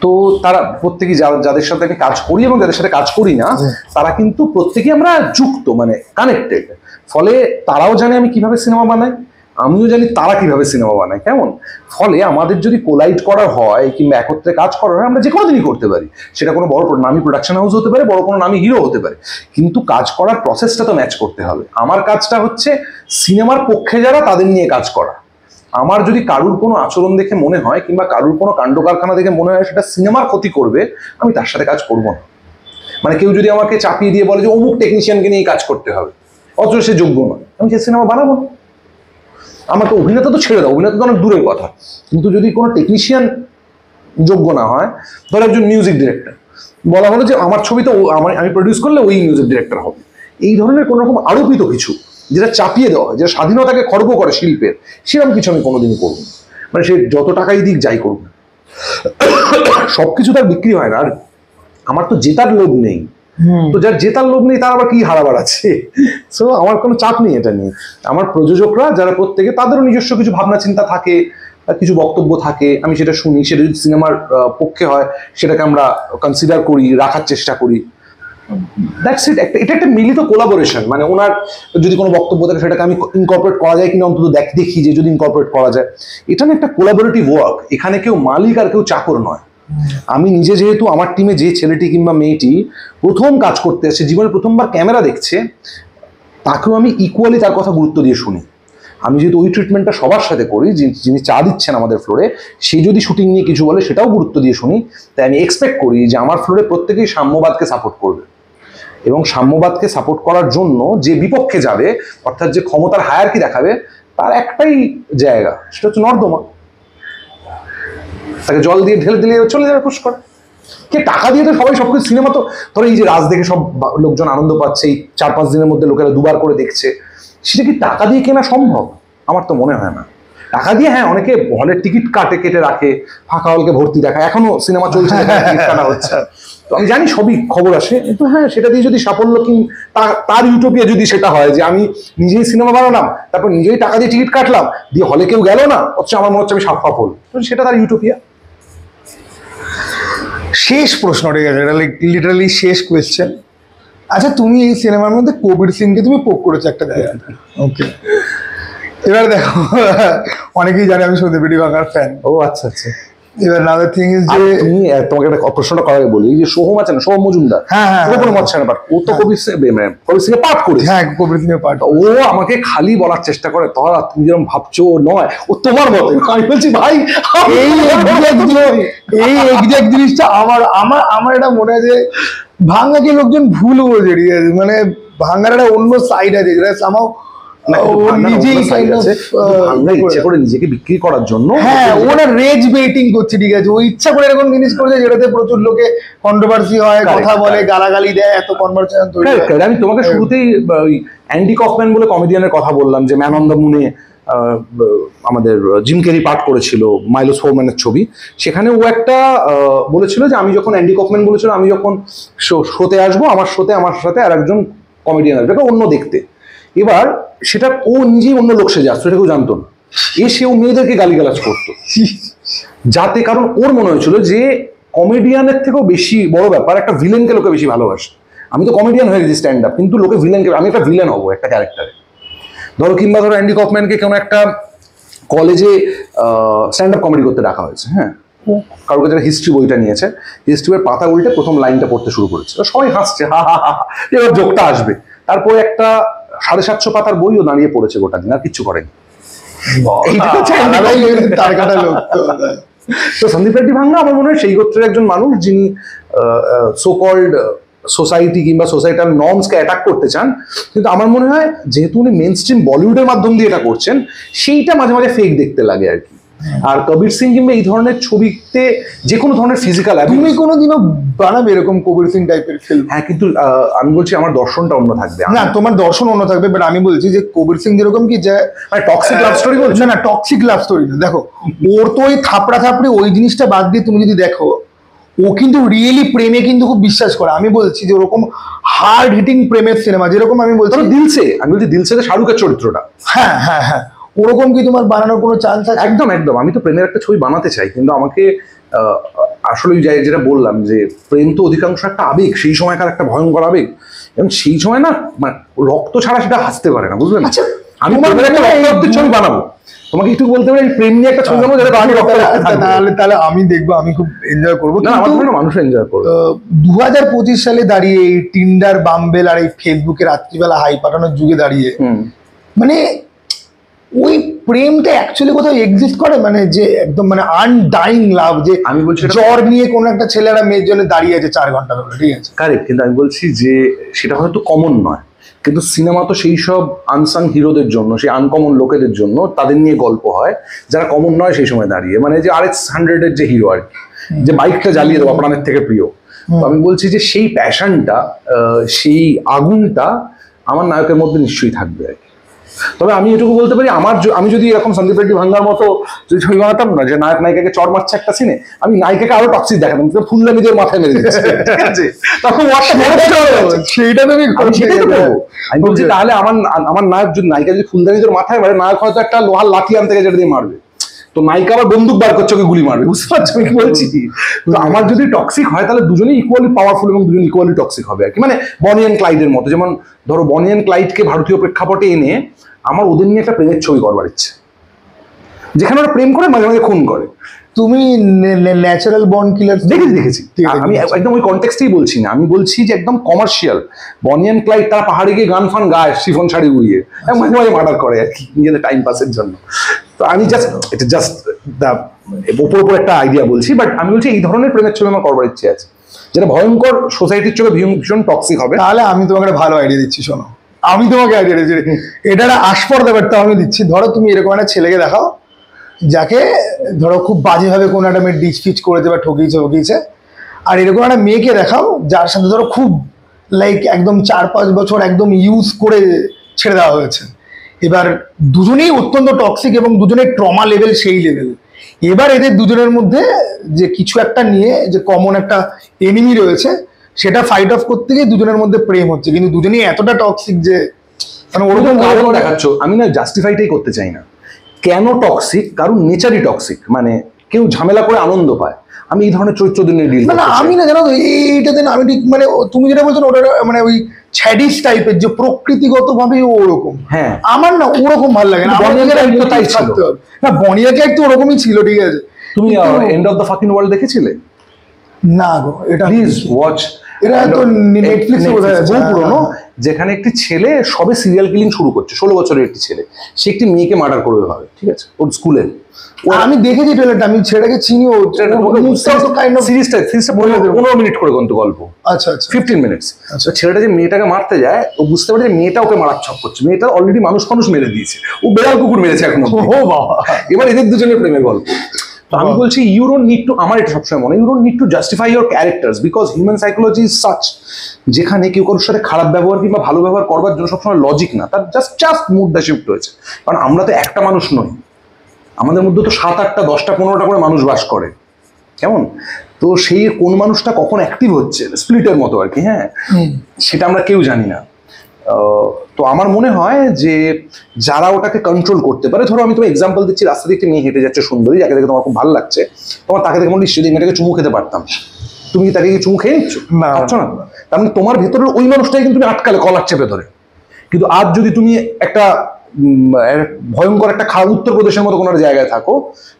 তো তারা প্রত্যেকেই যাদের সাথে আমি কাজ করি এবং যাদের সাথে কাজ করি না, তারা কিন্তু প্রত্যেকেই আমরা যুক্ত, মানে কানেক্টেড। ফলে তারাও জানে আমি কিভাবে সিনেমা বানাই, আমিও জানি তারা কিভাবে সিনেমা বানায়, কেমন। ফলে আমাদের যদি কোলাইড করা হয় কিংবা একত্রে কাজ করা হয়, আমরা যে কোনো দিনই করতে পারি। সেটা কোনো বড় নামী প্রোডাকশন হাউস হতে পারে, বড় কোনো নামী হিরো হতে পারে, কিন্তু কাজ করার প্রসেসটা তো ম্যাচ করতে হবে। আমার কাজটা হচ্ছে সিনেমার পক্ষে যারা, তাদের নিয়ে কাজ করা। আমার যদি কারুর কোনো আচরণ দেখে মনে হয় কিংবা কারুর কোনো কাণ্ড কারখানা দেখে মনে হয় সেটা সিনেমার ক্ষতি করবে, আমি তার সাথে কাজ করবো না। মানে কেউ যদি আমাকে চাপিয়ে দিয়ে বলে যে অমুক টেকনিশিয়ানকে নিয়ে কাজ করতে হবে, অথচ সে যোগ্য নয়, আমি সে সিনেমা বানাবো না। আমাকে অভিনেতা তো ছেড়ে দাও, অভিনেতা তো অনেক দূরের কথা, কিন্তু যদি কোনো টেকনিশিয়ান যোগ্য না হয়, ধরো একজন মিউজিক ডিরেক্টর, বলা হলো যে আমার ছবি তো আমি প্রডিউস করলে ওই মিউজিক ডিরেক্টর হবে, এই ধরনের কোনো রকম আরোপিত কিছু যেটা চাপিয়ে দেওয়া হয়, যেটা স্বাধীনতাকে খর্ব করে শিল্পের, সেরকম কিছু আমি কোনোদিনই করবো না। মানে সে যত টাকাই দিক যাই করুক, সবকিছু তার বিক্রি হয় না। আর আমার তো জেতার লোভ নেই, তো যার জেতার লোভ নেই তার আবার কি হারাবার আছে? সো আমার কোনো চাপ নেই এটা নিয়ে। আমার প্রযোজকরা যারা প্রত্যেকে, তাদেরও নিজস্ব কিছু ভাবনা চিন্তা থাকে, কিছু বক্তব্য থাকে, আমি সেটা শুনি, সেটা যদি সিনেমার পক্ষে হয় সেটাকে আমরা কনসিডার করি, রাখার চেষ্টা করি। That's it. এটা একটা মিলিত কোলাবোরেশন। মানে ওনার যদি কোনো বক্তব্য থাকে সেটাকে আমি ইনকর্পোরেট করা যায় কিনা অন্তত দেখি যে যদি ইনকর্পোরেট করা যায়। এটা না একটা কোলাবোরেটিভ ওয়ার্ক, এখানে কেউ মালিক আর কেউ চাকর নয়। আমি নিজে যেহেতু আমার টিমে যে ছেলেটি কিংবা মেয়েটি প্রথম কাজ করতে আসছে, জীবনে প্রথমবার ক্যামেরা দেখছে, তাকেও আমি ইকুয়ালি তার কথা গুরুত্ব দিয়ে শুনি। আমি যেহেতু ওই ট্রিটমেন্টটা সবার সাথে করি, যিনি চা দিচ্ছেন আমাদের ফ্লোরে, সে যদি শুটিং নিয়ে কিছু বলে সেটাও গুরুত্ব দিয়ে শুনি। তাই আমি এক্সপেক্ট করি যে আমার ফ্লোরে প্রত্যেকেই সাম্যবাদকে সাপোর্ট করবে, এবং সাম্যবাদকে সাপোর্ট করার জন্য যে বিপক্ষে যাবে, অর্থাৎ যে ক্ষমতার হায়ারকি দেখাবে, তার একটাই জায়গা, সেটা হচ্ছে নর্দমা। তাকে জল দিয়ে ঢেলে দিলে চলে যাবে পুষ্কর। কে টাকা দিয়ে তো সবাই সবকিছু, সিনেমা তো ধরো এই যে রাজ দেখে সব লোকজন আনন্দ পাচ্ছে, এই 4-5 দিনের মধ্যে লোকেরা দুবার করে দেখছে, সেটা কি টাকা দিয়ে কেনা সম্ভব? আমার তো মনে হয় না। টাকা দিয়ে হ্যাঁ অনেকে হলের টিকিট কেটে রাখে, ফাঁকা হলকে ভর্তি দেখা, এখনো সিনেমা চলছে, টিকিট কাটা হচ্ছে। তো আমি জানি সবই খবর আসে, কিন্তু হ্যাঁ সেটা দিয়ে যদি সাফল্য তার ইউটোপিয়া যদি সেটা হয় যে আমি নিজেই সিনেমা বানালাম, তারপর নিজেই টাকা দিয়ে টিকিট কাটলাম, দিয়ে হলে কেউ গেল না, অথচ আমার মনে হচ্ছে আমি সফল, সেটা তার ইউটোপিয়া। শেষ প্রশ্ন ঠিক আছে, এটা লিটারালি শেষ কোয়েশ্চেন। আচ্ছা তুমি এই সিনেমার মধ্যে কবির সিংকে তুমি পোক করেছো একটা জায়গায়, ওকে, এবার দেখো অনেকেই জানে আমি সন্দীপ রেড্ডি ভাঙার ফ্যান। ও আচ্ছা আচ্ছা। এবার নাদার থিং ইজ আর যে তুমি তোমাকে একটা প্রশ্নটা করার আগে বলি, এই যে সোহম আছে না, সোহম মজুমদার, হ্যাঁ, হ্যাঁ, ও কোনো মৎস্য পাঠ, ও তো কবির সিং এ পাঠ করেছে। হ্যাঁ, কবির সিং এর পাঠ। ও আমাকে খালি বলার চেষ্টা করে, তোরা তুমি যেরকম ভাবছো ও নয়, ও তোমার মতো। আমি বলছি ভাই এই এক্সাক্ট জিনিসটা আমার আমার আমার এটা মনে হয় যে ভাঙ্গাকে লোকজন ভুল বোঝে, ঠিক আছে? মানে ভাঙ্গার একটা অন্য সাইড আছে যেটা সামাও নিজেই কাইন্ড অফ ইচ্ছে করে নিজেকে বিক্রি করার জন্য, হ্যাঁ, ওরা রেজ বেটিং করছে, ঠিক আছে? ও ইচ্ছা করে এরকম জিনিস করেছে যেটাতে প্রচুর লোকে কন্ট্রোভার্সি হয়, কথা বলে, গালাগালি দেয়, এত কনভারসেশন তৈরি হয়। আমি তোমাকে শুরুতেই ওই অ্যান্ডি কফম্যান বলে কমেডিয়ানের কথা বললাম, যে ম্যান অন দ্য মুনে আমাদের জিম ক্যারি পাঠ করেছিল মাইলোস ফোরম্যানের ছবি। সেখানে ও একটা বলেছিল যে আমি যখন অ্যান্ডি কফম্যান বলেছিল আমি যখন শোতে আসবো, আমার সাথে আর একজন কমেডিয়ান আসবে, অন্য দেখতে। এবার সেটা ও নিজেই অন্য লোক সেজে আসতো, এটা কেউ জানতো না। ও মেয়েদেরকে গালিগালাজ করতো যাতে, কারণ ওর মনে হয়েছিল যে কমেডিয়ানের থেকেও বেশি বড় ব্যাপার একটা ভিলেনকে লোকে বেশি ভালোবাসে। আমি তো কমেডিয়ান হয়ে গেছি স্ট্যান্ড আপ, কিন্তু লোকে ভিলেনকে, আমি একটা ভিলেন হবো একটা ক্যারেক্টারে। ধরো কিংবা ধরো অ্যান্ডি কফম্যানকে কোনো একটা কলেজে স্ট্যান্ড আপ কমেডি করতে ডাকা হয়েছে, হ্যাঁ, কারোর কাছে হিস্ট্রি বইটা নিয়েছে, হিস্ট্রি বইয়ের পাতা উল্টে প্রথম লাইনটা পড়তে শুরু করেছে, সবাই হাসছে, হা হা হা, এবার জোকটা আসবে। তারপরে একটা 750 পাতার বইও দাঁড়িয়ে পড়েছে গোটা দিন, আর কিচ্ছু করেনি। তো সন্দীপ রেড্ডি ভাঙ্গা আমার মনে হয় সেই গোত্রের একজন মানুষ যিনি সো কল্ড সোসাইটি কিংবা সোসাইটাল নর্মসকে অ্যাটাক করতে চান, কিন্তু আমার মনে হয় যেহেতু উনি মেন স্ট্রিম বলিউডের মাধ্যম দিয়ে এটা করছেন, সেইটা মাঝে মাঝে ফেক দেখতে লাগে আর কি। আর কবির সিং কিংবা এই ধরনের ছবিতে যে কোনো ধরনের ফিজিক্যাল, তুমি কোনোদিনও বানাবে এরকম কবির সিং টাইপের ফিল্ম? হ্যাঁ, কিন্তু আমি বলছি আমার দর্শনটা অন্য থাকবে। না, তোমার দর্শন অন্য থাকবে, বাট আমি বলছি যে কবির সিং যেরকম কি যে টক্সিক লাভ স্টোরি বলছি না, টক্সিক লাভ স্টোরি না। দেখো, ওর তো ওই থাপড়া থাপড়ি ওই জিনিসটা বাদ দিয়ে তুমি যদি দেখো, ও কিন্তু রিয়েলি প্রেমে কিন্তু খুব বিশ্বাস করে। আমি বলছি যে ওরকম হার্ড হিটিং প্রেমের সিনেমা, যেরকম আমি বলছি দিলসে, আমি বলছি দিলসে শাহরুখের চরিত্রটা, হ্যাঁ হ্যাঁ হ্যাঁ, ওরকম কি তোমার বানানোর কোনো চান্স আছে? একদম একদম। আমি তো প্রেমের একটা ছবি বানাতে চাই, কিন্তু আমাকে আসলে যেটা বললাম যে প্রেম তো অধিকাংশ একটা আবেগ, সেই সময়কার একটা ভয়ঙ্কর আবেগ, এবং সেই সময় না মানে রক্ত ছাড়া সেটা হাসতে পারে না, বুঝলেন? আচ্ছা, আমি একটা রক্তের ছবি বানাবো, তোমাকে একটু বলতে পারি প্রেম নিয়ে একটা ছবি বানাবো, তাহলে আমি দেখবো, আমি খুব এনজয় করবো। না, আমার মনে হয় মানুষ এনজয় করবে। 2025 সালে দাঁড়িয়ে এই টিন্ডার, বাম্বেল আর এই ফেসবুকে রাত্রিবেলা হাই পাঠানোর যুগে দাঁড়িয়ে, মানে ওই প্রেমটা অ্যাকচুয়ালি কোথাও এক্সিস্ট করে? মানে যে একদম মানে আনডাইং লাভ, যে আমি বলছি জ্বর নিয়ে কোনো একটা ছেলেরা মেয়ের জন্য দাঁড়িয়ে আছে 4 ঘন্টা ধরে, ঠিক আছে? কারেক্ট, কিন্তু আমি বলছি যে সেটা হয়তো কমন নয়, কিন্তু সিনেমা তো সেই সব আনসাং হিরোদের জন্য, সেই আনকমন লোকেদের জন্য, তাদের নিয়ে গল্প হয় যারা কমন নয় সেই সময় দাঁড়িয়ে, মানে যে RX-100 এর যে হিরো আর কি, যে বাইকটা জ্বালিয়ে দেবো প্রাণের থেকে প্রিয়। তো আমি বলছি যে সেই প্যাশনটা, সেই আগুনটা আমার নায়কের মধ্যে নিশ্চয়ই থাকবে আর কি। তবে আমি এটুকু বলতে পারি, আমি যদি এরকম সন্দীপ রেড্ডি ভাঙ্গার মতো যদি ছবি বানাতাম না, যে নায়ক নায়িকাকে চড় মারছে একটা সিনে, আমি নায়িকাকে আরো টক্সিক দেখাতাম, ফুলদানিদের মাথায় মেরে দিচ্ছে, ঠিক আছে? তখন সেইটা আমি বলছি তাহলে আমার নায়ক যদি, নায়িকা যদি ফুলদানিদের মাথায় মারে, নায়ক হয়তো একটা লোহার লাঠি আনতে গেছে যেটা দিয়ে মারবে, তো নায়িকা আবার বন্দুক বার করছে, ওকে গুলি মারবে, বুঝতে পারছো আমি বলছি? তো আমার যদি টক্সিক হয় তাহলে দুজনেই ইকুয়ালি পাওয়ারফুল এবং দুজনে ইকুয়ালি টক্সিক হবে আর কি। মানে বনি অ্যান্ড ক্লাইডের মতো, যেমন ধরো বনি অ্যান্ড ক্লাইডকে ভারতীয় প্রেক্ষাপটে এনে আমার ওদের নিয়ে একটা প্রেমের ছবি করবার ইচ্ছে, যেখানে ওরা প্রেম করে মাঝে মাঝে খুন করে। তুমি ন্যাচারাল বর্ন কিলার দেখেছি। আমি একদম ওই কনটেক্সটেই বলছি না, আমি বলছি যে একদম কমার্শিয়াল বনি অ্যান্ড ক্লাইড, তারা পাহাড়ে গিয়ে গান ফান গায়, শিফন শাড়ি উড়িয়ে মাঝে মাঝে মার্ডার করে আর কি, নিজেদের টাইম পাসের জন্য। তো আমি জাস্ট ওপর একটা আইডিয়া বলছি, বাট আমি বলছি এই ধরনের প্রেমের ছবি আমার করবার ইচ্ছে আছে, যেটা ভয়ঙ্কর সোসাইটির চোখে ভীষণ টক্সিক হবে। তাহলে আমি তোমাকে একটা ভালো আইডিয়া দিচ্ছি, শোনো, আমি তোমাকে আইডিয়া দিচ্ছি, এটা একটা আস্পর্ধা ব্যাপারটা আমি দিচ্ছি। ধরো তুমি এরকম একটা ছেলেকে দেখাও, যাকে ধরো খুব বাজেভাবে কোনো একটা মেয়ে ডিচ ফিচ করেছে বা ঠকিয়েছে, আর এরকম একটা মেয়েকে দেখাও যার সাথে ধরো খুব লাইক একদম 4-5 বছর একদম ইউজ করে ছেড়ে দেওয়া হয়েছে। এবার দুজনেই অত্যন্ত টক্সিক এবং দুজনের ট্রমা লেভেল সেই লেভেল। এবার এদের দুজনের মধ্যে যে কিছু একটা নিয়ে যে কমন একটা এনিমি রয়েছে, সেটা ফাইট অফ করতে গিয়ে দুজনের মধ্যে প্রেম হচ্ছে, কিন্তু দুজনেই এতটা টক্সিক যে মানে ওরকম দেখাচ্ছ। আমি না জাস্টিফাইটাই করতে চাই না কেন টক্সিক, কারণ নেচারই টক্সিক, মানে কেউ ঝামেলা করে আনন্দ পায়। আমি এই ধরনের চরিত্র নিয়ে ডিল না, আমি না, জানো তো এইটাতে না, আমি ঠিক মানে তুমি যেটা বলছো ওটা মানে ওই ছ্যাডিস টাইপের, যে প্রকৃতিগত ভাবে ওরকম। হ্যাঁ। আমার না ওরকম ভালো লাগে না। বনিয়া ক্লাইড তো তাই ছিল। না, বনিয়া ক্লাইড তো ওরকমই ছিল, ঠিক আছে। তুমি end of the fucking world দেখেছিলে? না গো, এটা প্লিজ ওয়াচ। এটা তো নেটফ্লিক্সে বোধহয় আছে। বহু পুরনো, যেখানে একটি ছেলে সবে সিরিয়াল কিলিং শুরু করছে, 16 বছরের একটি ছেলে, সে একটি মেয়েকে মার্ডার করবে ভাবে, ঠিক আছে, ওর স্কুলে। আমি দেখেছি ট্রেলারটা, আমি ছেলেটাকে চিনি। ও সিরিজটা 15 মিনিট করে কিন্তু গল্প। আচ্ছা আচ্ছা, 15 মিনিটস। ছেলেটা যে মেয়েটাকে মারতে যায়, ও বুঝতে পারে যে মেয়েটা ওকে মারার ছক করছে। মেয়েটা অলরেডি মানুষ মেরে দিয়েছে, ও বেড়াল কুকুর মেরেছে এখন। ও বাবা। এবার এদের দুজনের প্রেমের গল্প। তো আমি বলছি, ইউ ডোন্ট নিড টু, আমার এটা সবসময় মনে, you don't need to justify your characters, because human psychology is such, যেখানে কেউ কারোর সাথে খারাপ ব্যবহার কিংবা ভালো ব্যবহার করবার জন্য সবসময় লজিক না, তার জাস্ট মুডটা শিফট হয়েছে। কারণ আমরা তো একটা মানুষ নই, আমাদের মধ্যে তো 7, 8, 10, 15টা করে মানুষ বাস করে, কেমন? তো সেই কোন মানুষটা কখন অ্যাক্টিভ হচ্ছে, স্প্লিটের মতো আর কি, হ্যাঁ, সেটা আমরা কেউ জানি না। তো আমার মনে হয় যে যারা ওটাকে কন্ট্রোল করতে পারে, ধরো আমি তোমার এক্সাম্পল দিচ্ছি, রাস্তা দিয়ে একটি মেয়ে হেঁটে যাচ্ছে সুন্দরী, যাকে দেখে তোমার খুব ভালো লাগছে, তোমার তাকে দেখে মনে নিশ্চয়ই এই মেয়েটাকে চুমু খেতে পারতাম, তুমি কি তাকে চুমু খেয়ে নিচ্ছ? না, পাচ্ছ না। তার মানে তোমার ভেতরের ওই মানুষটাই কিন্তু তুমি আটকালে, কলার চেপে ধরে। কিন্তু আজ যদি তুমি একটা ভয়ঙ্কর একটা উত্তরপ্রদেশের মতো কোনো জায়গায় থাকো,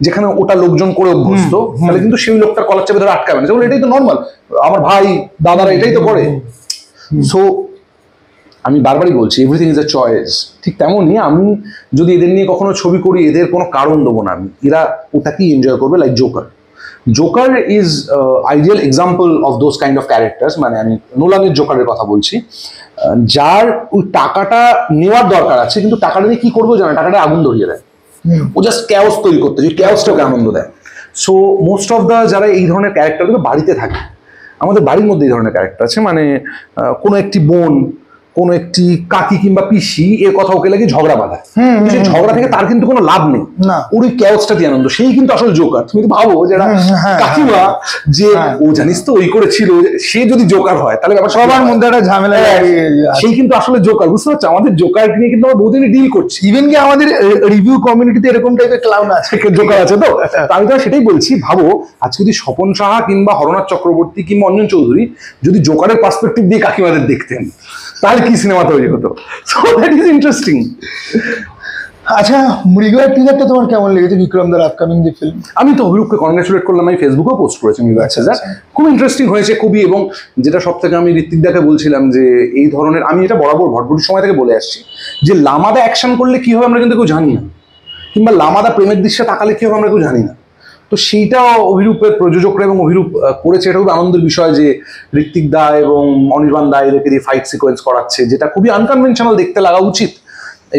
যেখানে ওটা লোকজন করে অভ্যস্ত, তাহলে কিন্তু সেই লোকটা কলার চেপে ধরে আটকাবে না, যেমন এটাই তো নর্মাল, আমার ভাই দাদারা এটাই তো করে। সো আমি বারবারই বলছি, এভরিথিং ইজ এ চয়েস। ঠিক তেমনই আমি যদি এদের নিয়ে কখনো ছবি করি, এদের কোনো কারণ দেবো না আমি, এরা ওটাকেই এনজয় করবে। Like Joker is ideal example of those kind of characters. মানে আমি নোলানের জোকারের কথা বলছি, যার ওই টাকাটা নেওয়ার দরকার আছে, কিন্তু টাকাটা দিয়ে কি করবো জানো, টাকাটা আগুন ধরিয়ে দেয়। ও জাস্ট ক্যাওস তৈরি করতে, যে ক্যাওসটাকে আনন্দ দেয়। সো মোস্ট অফ দ্য যারা এই ধরনের ক্যারেক্টারগুলো বাড়িতে থাকে, আমাদের বাড়ির মধ্যে এই ধরনের ক্যারেক্টার আছে, মানে কোনো একটি বোন, কোনো একটি কাকি কিংবা পিসি এর কথা ওকে লাগে ঝগড়া বাঁধায়, সেই ঝগড়া থেকে তার কিন্তু কোনো লাভ নেই, ওর ওই ক্যাওসটা দিয়ে আনন্দ, সেই কিন্তু আসল জোকার। তুমি তো ভাবো যেটা কাকিমা, যে ও জানিস তো ওই করেছিল, সে যদি জোকার হয় তাহলে ব্যাপার সবার মধ্যে একটা ঝামেলা, সেই কিন্তু আসলে জোকার। বুঝতে পারছো, আমাদের জোকার নিয়ে কিন্তু আমরা বহুদিনই ডিল করছি। ইভেন কি আমাদের রিভিউ কমিউনিটিতে এরকম টাইপের ক্লাউন আছে, জোকার আছে। তো আমি তো সেটাই বলছি, ভাবো আজকে যদি স্বপন সাহা কিংবা হরনাথ চক্রবর্তী কিংবা অঞ্জন চৌধুরী যদি জোকারের পার্সপেক্টিভ দিয়ে কাকিমাদের দেখতেন, তাহলে কি সিনেমা তৈরি হতো। So that is interesting. আচ্ছা, মৃগয়ার টিজারটা তোমার কেমন লেগেছে, বিক্রম দার আপকামিং যে ফিল্ম? আমি তো অভিরূপকে কংগ্রেচুলেট করলাম, আমি ফেসবুকেও পোস্ট করেছি মৃগয়ার টিজার, খুব ইন্টারেস্টিং হয়েছে খুবই। এবং যেটা সব থেকে আমি ঋত্বিকদাকে বলছিলাম যে এই ধরনের, আমি এটা বরাবর ভটভটির সময় থেকে বলে আসছি, যে লামাদা অ্যাকশন করলে কি হবে আমরা কিন্তু কেউ জানি না, কিংবা লামাদা প্রেমের দৃশ্যে তাকালে কি হবে আমরা কেউ জানি না। তো সেইটা অভিরূপের প্রযোজকরা এবং অভিরূপ করেছে, এটা খুব আনন্দের বিষয় যে ঋত্বিক দা এবং অনির্বাণ দা এদেরকে দিয়ে ফাইট সিকোয়েন্স করাচ্ছে, যেটা খুবই আনকনভেনশনাল দেখতে লাগা উচিত।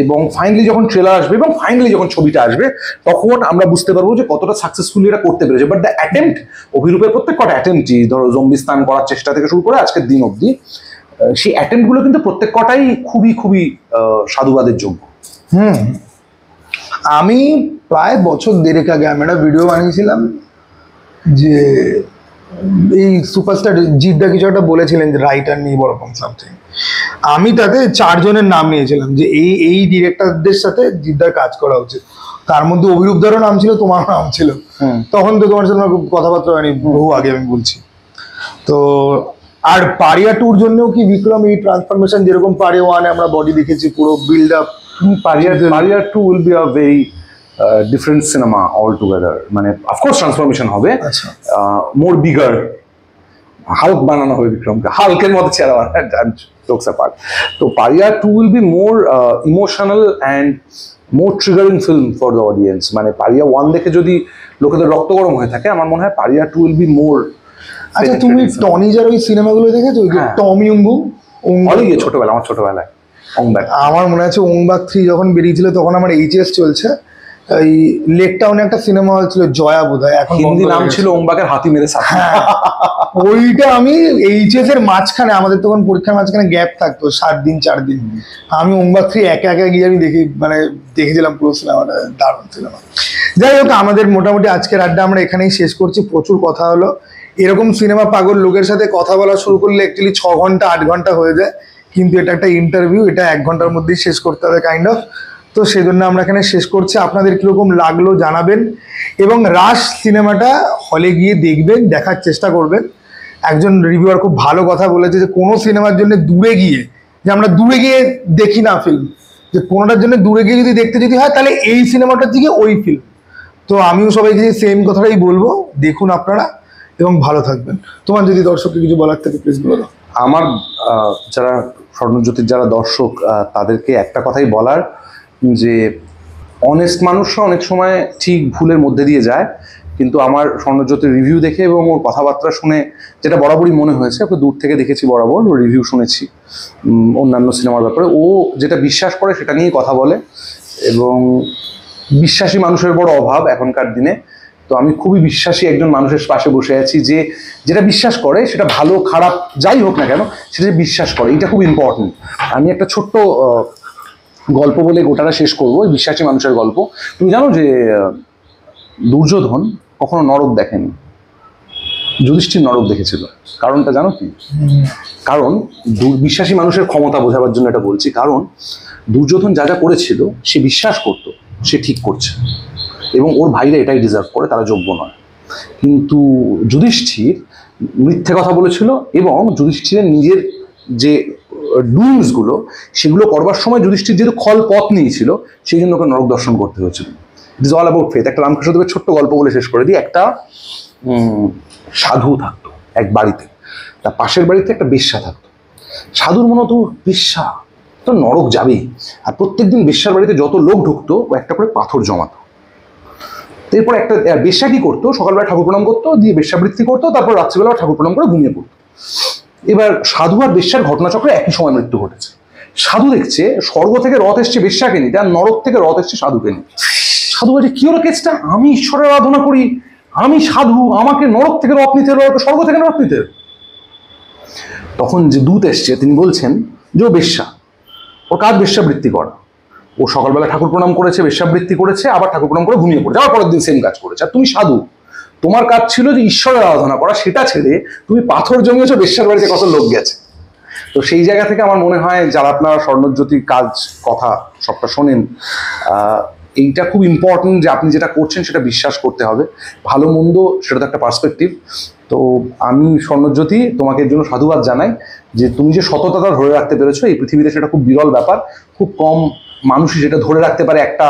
এবং ফাইনালি যখন ট্রেলার আসবে এবং ফাইনালি যখন ছবিটা আসবে, তখন আমরা বুঝতে পারবো যে কতটা সাকসেসফুলি এটা করতে পেরেছে। বাট দ্য অ্যাটেম্প্ট, অভিরূপের প্রত্যেকটা অ্যাটেম্প্টই, ধরো জম্বিস্তান করার চেষ্টা থেকে শুরু করে আজকের দিন অবধি, সেই অ্যাটেম্প্টগুলো কিন্তু প্রত্যেকটাই খুবই খুবই সাধুবাদের যোগ্য। আমি প্রায় বছর দেড়েক আগে আমি একটা ভিডিও বানিয়েছিলাম, যে এই সুপারস্টার জিদ্দা কিছু একটা বলেছিলেন যে রাইটার নেই ওরকম সামথিং। আমি তাতে 4 জনের নাম নিয়েছিলাম যে এই ডিরেক্টরদের সাথে জিদ্দার কাজ করা উচিত। তার মধ্যে অভিরূপ দারও নাম ছিল, তোমার নাম ছিল। তখন তো তোমার সাথে খুব কথাবার্তা হয়নি, বহু আগে আমি বলছি। তো আর পারিয়া টুর জন্যও কি বিক্রম এই ট্রান্সফরমেশন, যেরকম পারিয়া 1 আমরা বডি দেখেছি পুরো বিল্ড আপ, পারিয়া 2 will be a very different cinema altogether. মানে অফকোর্স ট্রান্সফরমেশন হবে, মোর বিগার, হাল্ক বানানো হবে বিক্রমকে, হাল্কের মতো চেহারা, জোকস অ্যাপার্ট। তো পারিয়া 2 will be more emotional and more triggering film for the audience. মানে পারিয়া 1 দেখে যদি লোকেদের রক্ত গরম হয়ে থাকে, আমার মনে হয় পারিয়া 2 will be more। আচ্ছা, তুমি টনিজার ওই সিনেমাগুলো দেখেছো? টম ইউঙ্গু, অনেক ছোটবেলা, আমার ছোটবেলায় আমার মনে আছে ওংবাক 3 যখন বেরিয়েছিল, তখন আমার এইচএস চলছে, এই লেক টাউনে একটা সিনেমা হল ছিল, জয়া বোধহয়, এখন হিন্দি নাম ছিল ওংবাকের হাতি মেরে সাথে। ওইটা আমি এইচএস এর মাঝখানে, আমাদের তখন পরীক্ষার মাঝখানে গ্যাপ থাকতো 7 দিন 4 দিন, আমি ওংবাক 3 একা একা গিয়ে আমি দেখেছিলাম পুরো সিনেমাটা, দারুণ সিনেমা। যাই হোক, আমাদের মোটামুটি আজকের আড্ডা আমরা এখানেই শেষ করছি। প্রচুর কথা হলো, এরকম সিনেমা পাগল লোকের সাথে কথা বলা শুরু করলে অ্যাকচুয়ালি 6 ঘন্টা 8 ঘন্টা হয়ে যায়, কিন্তু এটা একটা ইন্টারভিউ, এটা 1 ঘন্টার মধ্যেই শেষ করতে হবে কাইন্ড অফ। তো সেই জন্য আমরা এখানে শেষ করছি। আপনাদের কিরকম লাগলো জানাবেন, এবং রাশ সিনেমাটা হলে গিয়ে দেখবেন, দেখার চেষ্টা করবেন। একজন রিভিউয়ার খুব ভালো কথা বলেছে যে কোনো সিনেমার জন্য দূরে গিয়ে যে আমরা দূরে গিয়ে দেখি না ফিল্ম, যে কোনোটার জন্য দূরে গিয়ে যদি দেখতে যদি হয় তাহলে এই সিনেমাটার দিকে ওই ফিল্ম। তো আমিও সবাইকে সেম কথাটাই বলবো, দেখুন আপনারা এবং ভালো থাকবেন। তোমার যদি দর্শককে কিছু বলার থাকে প্লিজ বলো। আমার যারা স্বর্ণজ্যোতির যারা দর্শক তাদেরকে একটা কথাই বলার, যে অনেস্ট মানুষরা অনেক সময় ঠিক ভুলের মধ্যে দিয়ে যায়, কিন্তু আমার স্বর্ণজ্যোতির রিভিউ দেখে এবং ওর কথাবার্তা শুনে যেটা বরাবরই মনে হয়েছে, ওকে দূর থেকে দেখেছি বরাবর, ওর রিভিউ শুনেছি অন্যান্য সিনেমার ব্যাপারে, ও যেটা বিশ্বাস করে সেটা নিয়েই কথা বলে এবং বিশ্বাসী মানুষের বড় অভাব এখনকার দিনে। তো আমি খুবই বিশ্বাসী একজন মানুষের পাশে বসে আছি, যে যেটা বিশ্বাস করে সেটা ভালো খারাপ যাই হোক না কেন সেটা যে বিশ্বাস করে, এটা খুব ইম্পর্টেন্ট। আমি একটা ছোট্ট গল্প বলে গোটাটা শেষ করবো, বিশ্বাসী মানুষের গল্প। তুমি জানো যে দুর্যোধন কখনো নরক দেখেনি, যুধিষ্ঠির নরক দেখেছিল। কারণটা জানো কি? কারণ বিশ্বাসী মানুষের ক্ষমতা বোঝাবার জন্য এটা বলছি। কারণ দুর্যোধন যা যা করেছিল সে বিশ্বাস করত সে ঠিক করছে এবং ওর ভাইরা এটাই ডিজার্ভ করে, তারা যোগ্য নয়। কিন্তু যুধিষ্ঠির মিথ্যে কথা বলেছিল এবং যুধিষ্ঠিরের নিজের যে ডুমসগুলো সেগুলো করবার সময় যুধিষ্ঠির যেহেতু খল পথ নিয়েছিল সেই জন্য ওকে নরক দর্শন করতে হয়েছিল। It is all about faith. একটা রামকৃষ্ণদেবের ছোট্ট গল্প বলে শেষ করে দিই। একটা সাধু থাকতো এক বাড়িতে, তার পাশের বাড়িতে একটা বেশ্যা থাকতো। সাধুর মনে হতো বেশ্যা তো নরক যাবেই, আর প্রত্যেকদিন বেশ্যার বাড়িতে যত লোক ঢুকতো ও একটা করে পাথর জমাতো। এরপর একটা বেশ্যা কি করতো, সকালবেলা ঠাকুর প্রণাম করতো, দিয়ে বেশ্যাবৃত্তি করতো, তারপর রাত্রিবেলা ঠাকুর প্রণাম করে ঘুমিয়ে পড়তো। এবার সাধু আর বেশ্যার ঘটনাচক্রে একই সময় মৃত্যু ঘটেছে। সাধু দেখছে স্বর্গ থেকে রথ এসছে বেশ্যাকে নিতে, আর নরক থেকে রথ এসছে সাধুকে নিতে। সাধু বলছে কি হলো কেসটা, আমি ঈশ্বরের আরাধনা করি, আমি সাধু, আমাকে নরক থেকে রথ নিতে হলো, স্বর্গ থেকে রথ নিতে হলো। তখন যে দূত এসছে তিনি বলছেন যে ও বেশ্যা, ওর কাজ বেশ্যাবৃত্তি করা। ও সকালবেলা ঠাকুর প্রণাম করেছে, বেশ্যাবৃত্তি করেছে, আবার ঠাকুর প্রণাম করে ঘুমিয়ে পড়েছে, আবার পরের দিন সেম কাজ করেছে। আর তুমি সাধু, তোমার কাজ ছিল যে ঈশ্বরের আরাধনা করা, সেটা ছেড়ে তুমি পাথর জমিয়েছো বেশ্যার বাড়িতে কত লোক গেছে। তো সেই জায়গা থেকে আমার মনে হয় যারা আপনারা স্বর্ণজ্যোতির কাজ কথা সবটা শোনেন, এইটা খুব ইম্পর্টেন্ট যে আপনি যেটা করছেন সেটা বিশ্বাস করতে হবে। ভালো মন্দ সেটা তো একটা পার্সপেক্টিভ। তো আমি স্বর্ণজ্যোতি তোমাকে এর জন্য সাধুবাদ জানাই যে তুমি যে সততাটা ধরে রাখতে পেরেছো এই পৃথিবীতে, সেটা খুব বিরল ব্যাপার। খুব কম মানুষই সেটা ধরে রাখতে পারে একটা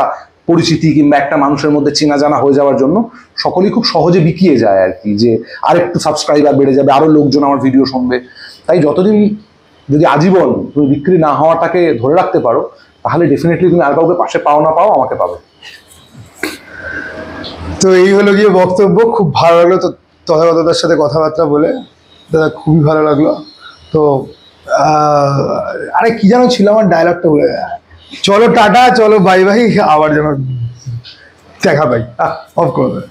পরিচিতি কিংবা একটা মানুষের মধ্যে চেনা জানা হয়ে যাওয়ার জন্য। সকলেই খুব সহজে বিকিয়ে যায় আর কি, যে আরেকটু সাবস্ক্রাইবার বেড়ে যাবে, আরো লোকজন আমার ভিডিও শুনবে। তাই যতদিন যদি আজীবন তুমি বিক্রি না হওয়াটাকে ধরে রাখতে পারো, তাহলে ডেফিনেটলি তুমি আর কাউকে পাশে পাও না পাও আমাকে পাবে। তো এই হলো গিয়ে বক্তব্য। খুব ভালো লাগলো তো তথাগতদার সাথে কথাবার্তা বলে, দাদা খুবই ভালো লাগলো। তো আরে কি যেন ছিল আমার ডায়লগটা বলে, চলো টাটা, চলো বাই বাই, আবার যেন দেখা পাই। অফ করবে।